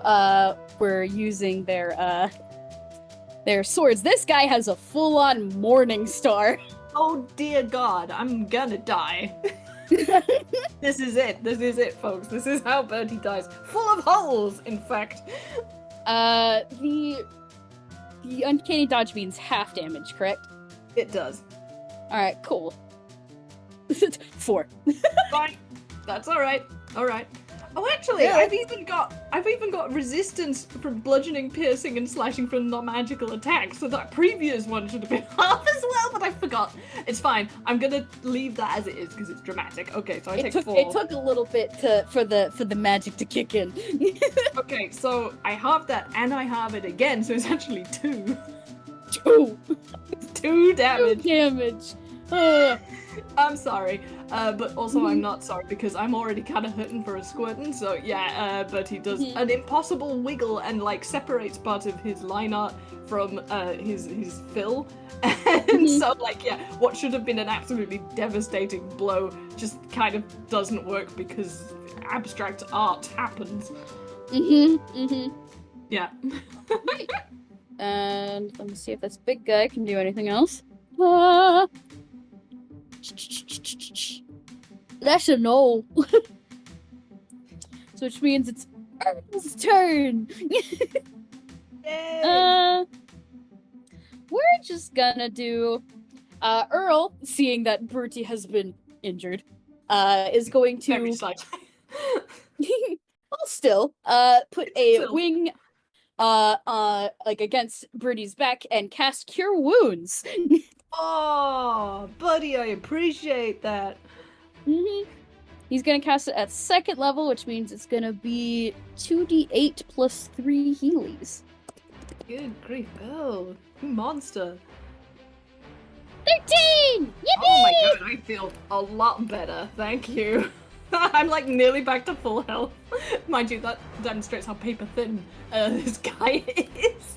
were using their swords. This guy has a full-on Morning Star. Oh dear god, I'm gonna die. This is it, folks. This is how Bertie dies. Full of holes, in fact. The uncanny dodge means half damage, correct? It does. Alright, cool. 4. Fine. That's alright. Alright. Oh, actually, Yeah. I've even got resistance from bludgeoning, piercing, and slashing from non-magical attacks. So that previous one should have been half as well, but I forgot. It's fine. I'm gonna leave that as it is because it's dramatic. Okay, so I take 4. It took a little bit for the magic to kick in. Okay, so I halve that and I halve it again, so it's actually 2. 2. 2 damage. 2 damage. I'm sorry, but also I'm not sorry because I'm already kind of hurting for a squirting. So yeah, but he does an impossible wiggle and like separates part of his line art from his fill, and so like yeah, what should have been an absolutely devastating blow just kind of doesn't work because abstract art happens. Yeah. And let me see if this big guy can do anything else. That's a no. So which means it's Earl's turn. Yay. We're just gonna do Earl, seeing that Bertie has been injured, is going to Very slightly. well still put a wing like against Bertie's back and cast Cure Wounds. Oh, buddy, I appreciate that. He's gonna cast it at 2nd level, which means it's gonna be 2d8 plus 3 healies. Good grief, Earl, you monster. 13! Yippee! Oh my god, I feel a lot better, thank you. I'm like nearly back to full health. Mind you, that demonstrates how paper thin this guy is.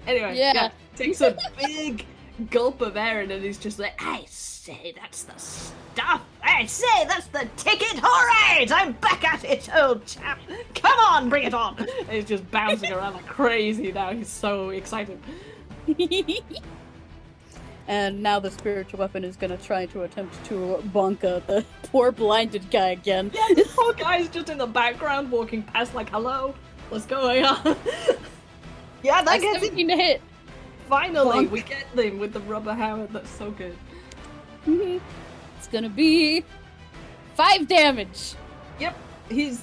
Anyway, yeah, takes a big gulp of air and then he's just like, I say that's the stuff. I say that's the ticket. Alright, I'm back at it, old chap. Come on, bring it on. And he's just bouncing around like crazy now. He's so excited. And now the spiritual weapon is gonna try to attempt to bonk the poor blinded guy again. Yeah, this poor guy's just in the background walking past like, hello, what's going on? Yeah, that gets 17 to hit. Finally, Bonk. we get them with the rubber hammer. That's so good. It's gonna be 5 damage. Yep. He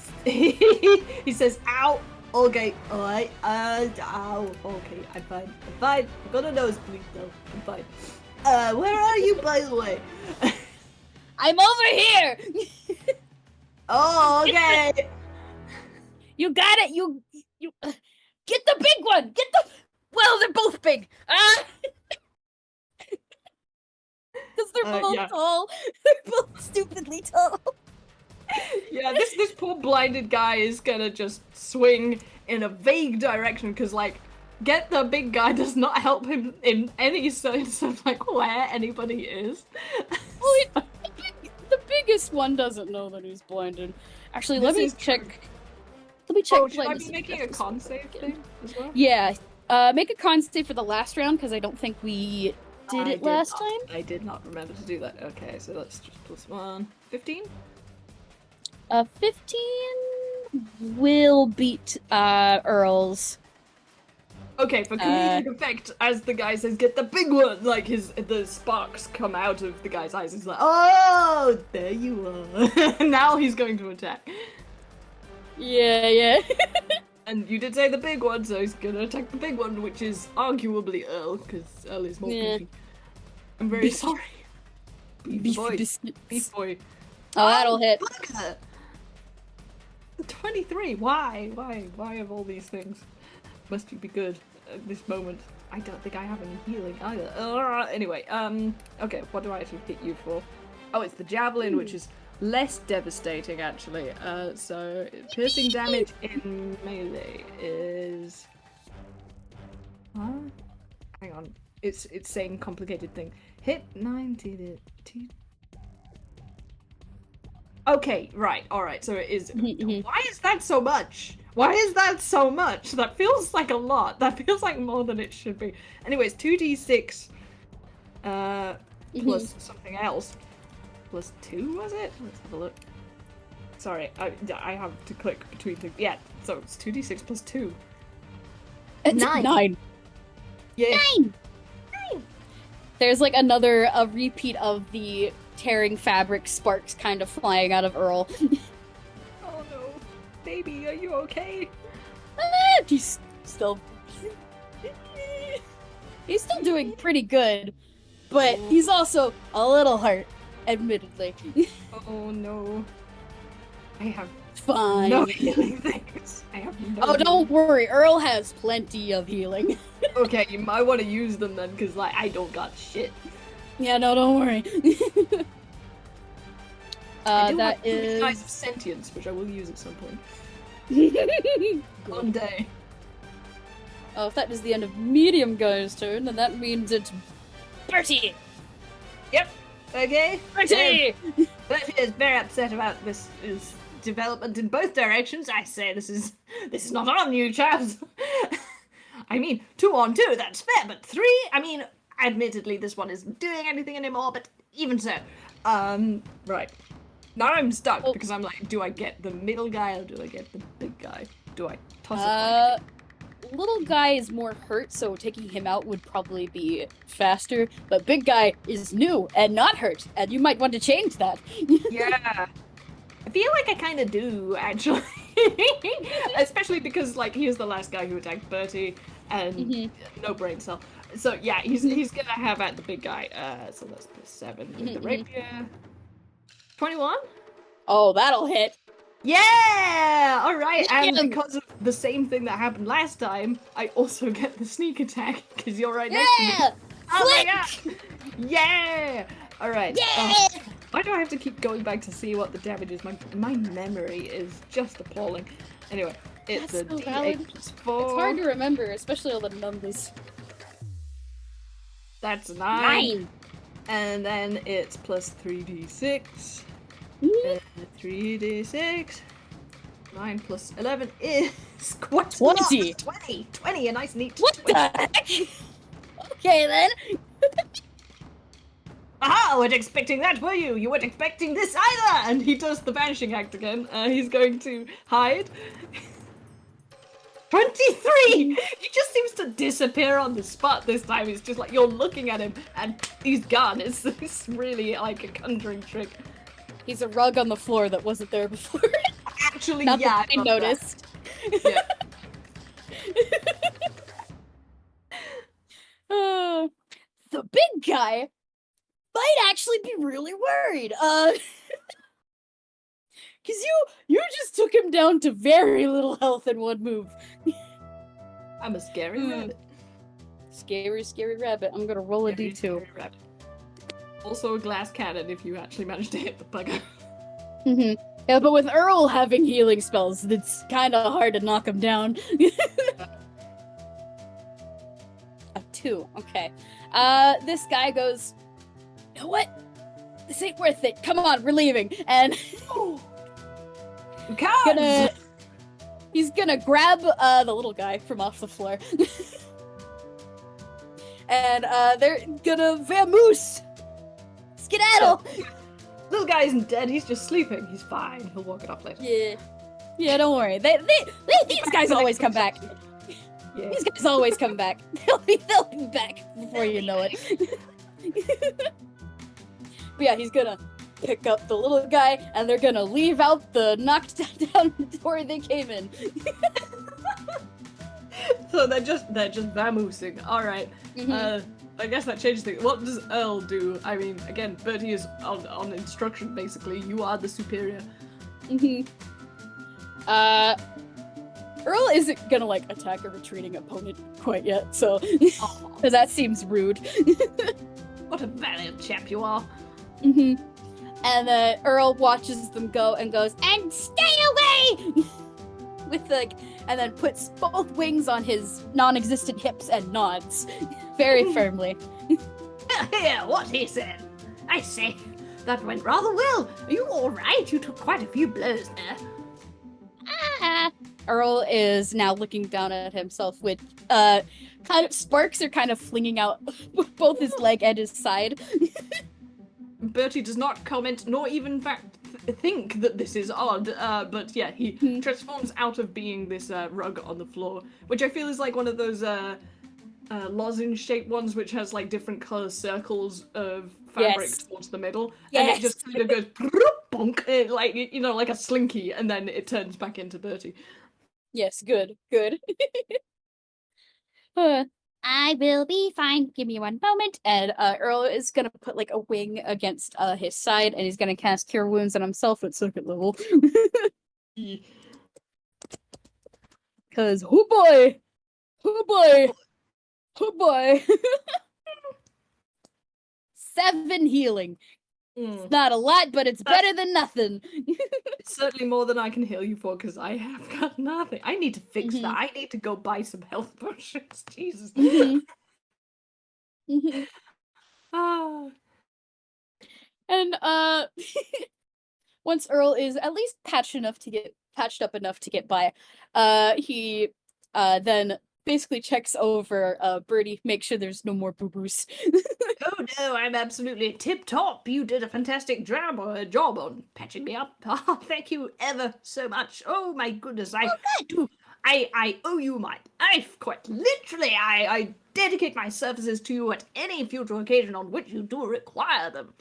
says, ow. Okay, alright. Ow. Okay, I'm fine. I've got a nosebleed though. I'm fine. Where are you, by the way? I'm over here. Oh, okay. You got it. You get the big one. Get the. Well, they're both big. Because they're both yeah. tall. They're both stupidly tall. Yeah, this poor blinded guy is gonna just swing in a vague direction because, like, get the big guy does not help him in any sense of, like, where anybody is. Well, the biggest one doesn't know that he's blinded. Actually, let me check. Let me check. Oh, should I be making a con save thing as well? Yeah. Make a con save for the last round because I don't think we did it last time. I did not remember to do that. Okay, so that's just +1. 15? 15 will beat Earl's. Okay, for comedic effect, as the guy says, get the big one! Like, the sparks come out of the guy's eyes. He's like, oh, there you are. Now he's going to attack. Yeah. And you did say the big one, so he's gonna attack the big one, which is arguably Earl, because Earl is more beefy. I'm very sorry. Beef boy. Biscuits. Beef boy. Oh, that'll hit. Bugger! 23. Why? Why of all these things? Must be good at this moment. I don't think I have any healing either. Anyway, okay, what do I actually hit you for? Oh, it's the javelin, which is less devastating, actually. So piercing damage in melee is... Huh? Hang on. It's saying complicated thing. Hit 90 to... Okay, right, alright, so it is... Why is that so much? Why is that so much? That feels like a lot. That feels like more than it should be. Anyways, 2d6 plus something else. Plus 2, was it? Let's have a look. Sorry, I have to click between things. Yeah, so it's 2d6 plus 2. It's 9. 9. Yeah. 9! There's like a repeat of the tearing fabric sparks kind of flying out of Earl. Oh no. Baby, are you okay? He's still doing pretty good, but he's also a little hurt, admittedly. Oh no. I have Fine. no healing things. I have no Oh, don't worry. Earl has plenty of healing. Okay, you might want to use them then, because, like, I don't got shit. Yeah, no, don't worry. I do that have is... Eyes of Sentience, which I will use at some point. One day. Oh, if that is the end of Medium Guy's turn, then that means it's Bertie! Yep. Okay. Bertie! Bertie is very upset about this development in both directions. I say this is not on you, chaps. I mean, 2 on 2, that's fair, but 3, I mean, admittedly, this one isn't doing anything anymore, but even so. Right. Now I'm stuck, because I'm like, do I get the middle guy, or do I get the big guy? Do I toss it? Little guy is more hurt, so taking him out would probably be faster, but big guy is new and not hurt, and you might want to change that. Yeah. I feel like I kind of do, actually. Especially because, like, he was the last guy who attacked Bertie, and no brain cell. So, yeah, he's gonna have at the big guy. So that's +7 with the rapier. 21? Oh, that'll hit. Yeah! Alright, and because of the same thing that happened last time, I also get the sneak attack, because you're right next to me. Oh my god! Yeah! Alright. Yeah! Why do I have to keep going back to see what the damage is? My memory is just appalling. Anyway, it's That's a so D8 valid. plus 4. It's hard to remember, especially all the numbers. That's 9. 9! And then it's plus 3d6. 3d6. 9 plus 11 is... What? 20! 20! 20, a nice neat What 20. the heck? Okay, then. Aha! Weren't expecting that, were you? You weren't expecting this either! And he does the vanishing act again. He's going to hide. 23! He just seems to disappear on the spot this time. It's just like you're looking at him and he's gone. It's really like a conjuring trick. He's a rug on the floor that wasn't there before. Actually, Not yeah, that I love that. noticed. Yeah. The big guy might actually be really worried. Cause you just took him down to very little health in one move. I'm a scary rabbit. Scary rabbit. I'm gonna roll a Scary, d2. scary rabbit. Also a glass cannon if you actually manage to hit the bugger. Yeah, but with Earl having healing spells, it's kind of hard to knock him down. A 2. Okay. This guy goes, you know what? This ain't worth it. Come on, we're leaving. And he's gonna grab the little guy from off the floor. And they're gonna vamoose! Skedaddle! Little guy isn't dead, he's just sleeping. He's fine. He'll walk it off later. Yeah, don't worry. These guys always come back. Yeah. These guys always come back. They'll be back before you know it. But yeah, he's gonna pick up the little guy, and they're gonna leave out the knocked down door they came in. So they're just vamoosing. Alright. I guess that changes things. What does Earl do? I mean, again, Bertie is on instruction, basically. You are the superior. Earl isn't gonna, like, attack a retreating opponent quite yet, so... Because that seems rude. What a valiant chap you are. And Earl watches them go and goes, and stay away! With, like... And then puts both wings on his non-existent hips and nods. Very firmly. Here, what he said. I say, that went rather well. Are you alright? You took quite a few blows there. Earl is now looking down at himself with, kind of, sparks are kind of flinging out both his leg and his side. Bertie does not comment, nor even in fact think that this is odd, but yeah, he transforms out of being this rug on the floor, which I feel is like one of those lozenge-shaped ones which has like different colour circles of fabric towards the middle, and it just kind of goes bonk, like, you know, like a slinky, and then it turns back into Bertie. Yes, good. I will be fine. Give me one moment. And Earl is gonna put like a wing against his side, and he's gonna cast Cure Wounds on himself at second level. Cause oh boy. 7 healing. It's not a lot, but it's better than nothing. It's certainly more than I can heal you for, because I have got nothing. I need to fix that. I need to go buy some health potions. Jesus. And once Earl is at least patched up enough to get by, he then basically checks over Bertie, make sure there's no more boo-boos. Oh no, I'm absolutely tip-top. You did a fantastic job on patching me up. Thank you ever so much. Oh my goodness, I owe you my life, quite literally. I dedicate my services to you at any future occasion on which you do require them.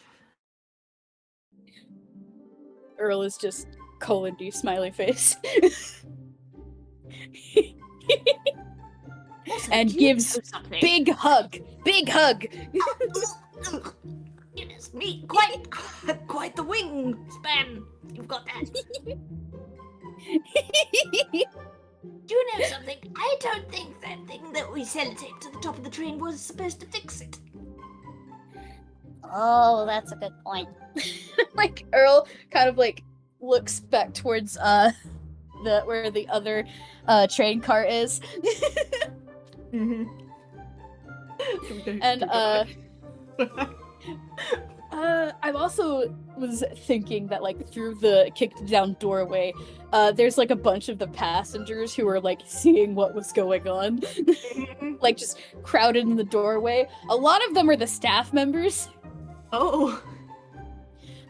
Earl is just colon-D smiley face. And gives big hug. Goodness me, quite the wingspan. You've got that. Do you know something? I don't think that thing that we sellotaped to the top of the train was supposed to fix it. Oh, that's a good point. Like Earl kind of like looks back towards where the other train car is. And I also was thinking that like through the kicked down doorway, there's like a bunch of the passengers who are like seeing what was going on. Like just crowded in the doorway. A lot of them are the staff members. Oh.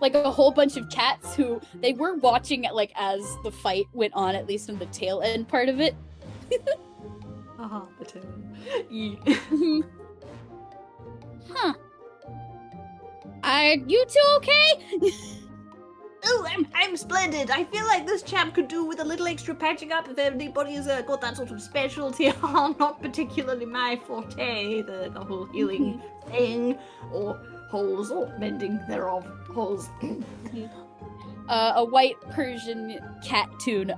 Like a whole bunch of cats who they were watching like as the fight went on, at least in the tail end part of it. The tail end. Huh. Are you two okay? I'm splendid. I feel like this chap could do with a little extra patching up if anybody's got that sort of specialty. Not particularly my forte, the whole healing thing, or holes, or mending thereof holes. A white Persian cat toon,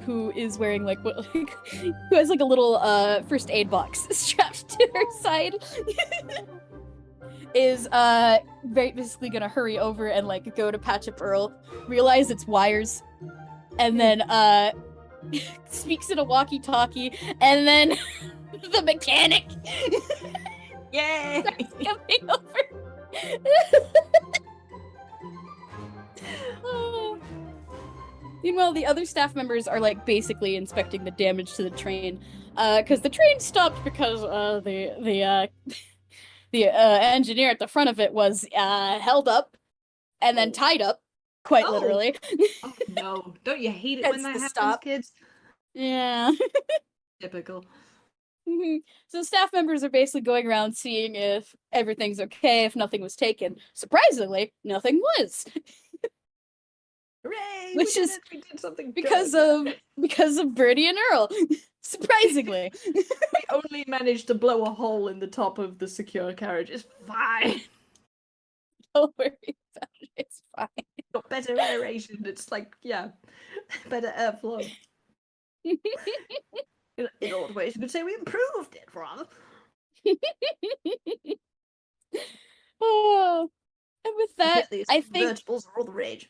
who is wearing like what, who has like a little first aid box strapped to her side, is basically gonna hurry over and like go to patch up Earl, realize it's wires, and then speaks in a walkie-talkie, and then the mechanic, Yay! coming over. Meanwhile, the other staff members are like basically inspecting the damage to the train, because the train stopped because the engineer at the front of it was held up and then tied up, quite literally. Oh no! Don't you hate it when Hence that the happens, stop. kids? Yeah. Typical. So staff members are basically going around seeing if everything's okay, if nothing was taken. Surprisingly, nothing was. Hooray! Which is we did something because good. of Bertie and Earl. Surprisingly. We only managed to blow a hole in the top of the secure carriage. It's fine. Don't worry about it. It's fine. Got better aeration. It's like, yeah, better airflow. In all ways, you could say we improved it, rather. Oh, and with that, These I think convertibles are all the rage.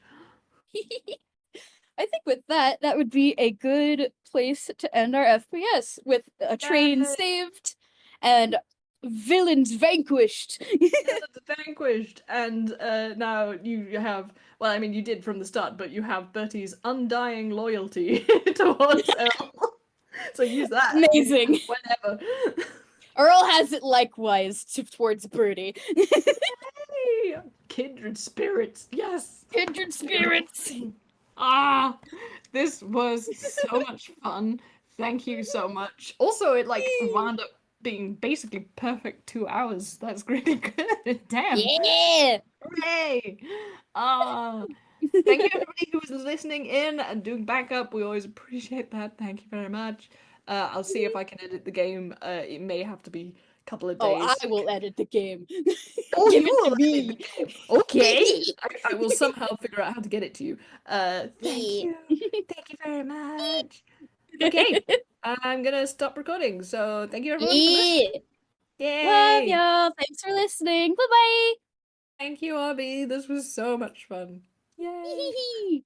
I think with that, that would be a good place to end our FPS with a train Yay. saved and villains vanquished. Villains vanquished, and now you have, well, I mean, you did from the start, but you have Bertie's undying loyalty towards Earl. So use that. Amazing. Whenever. Earl has it likewise towards Bertie. Yay! Kindred spirits, yes! Kindred spirits! Ah, this was so much fun. Thank you so much. Also, it like wound up being basically perfect 2 hours. That's really good. Damn. Yeah. Hooray! Thank you everybody who was listening in and doing backup. We always appreciate that. Thank you very much. I'll see if I can edit the game. It may have to be a couple of days. Oh, I will edit the game. Oh, Give you it to will me. edit the game. Okay. I will somehow figure out how to get it to you. Thank you. Thank you very much. Okay. I'm gonna stop recording. So thank you everyone for listening. Yeah. Love Yay! y'all. Thanks for listening. Bye-bye. Thank you, Abby. This was so much fun. Yay!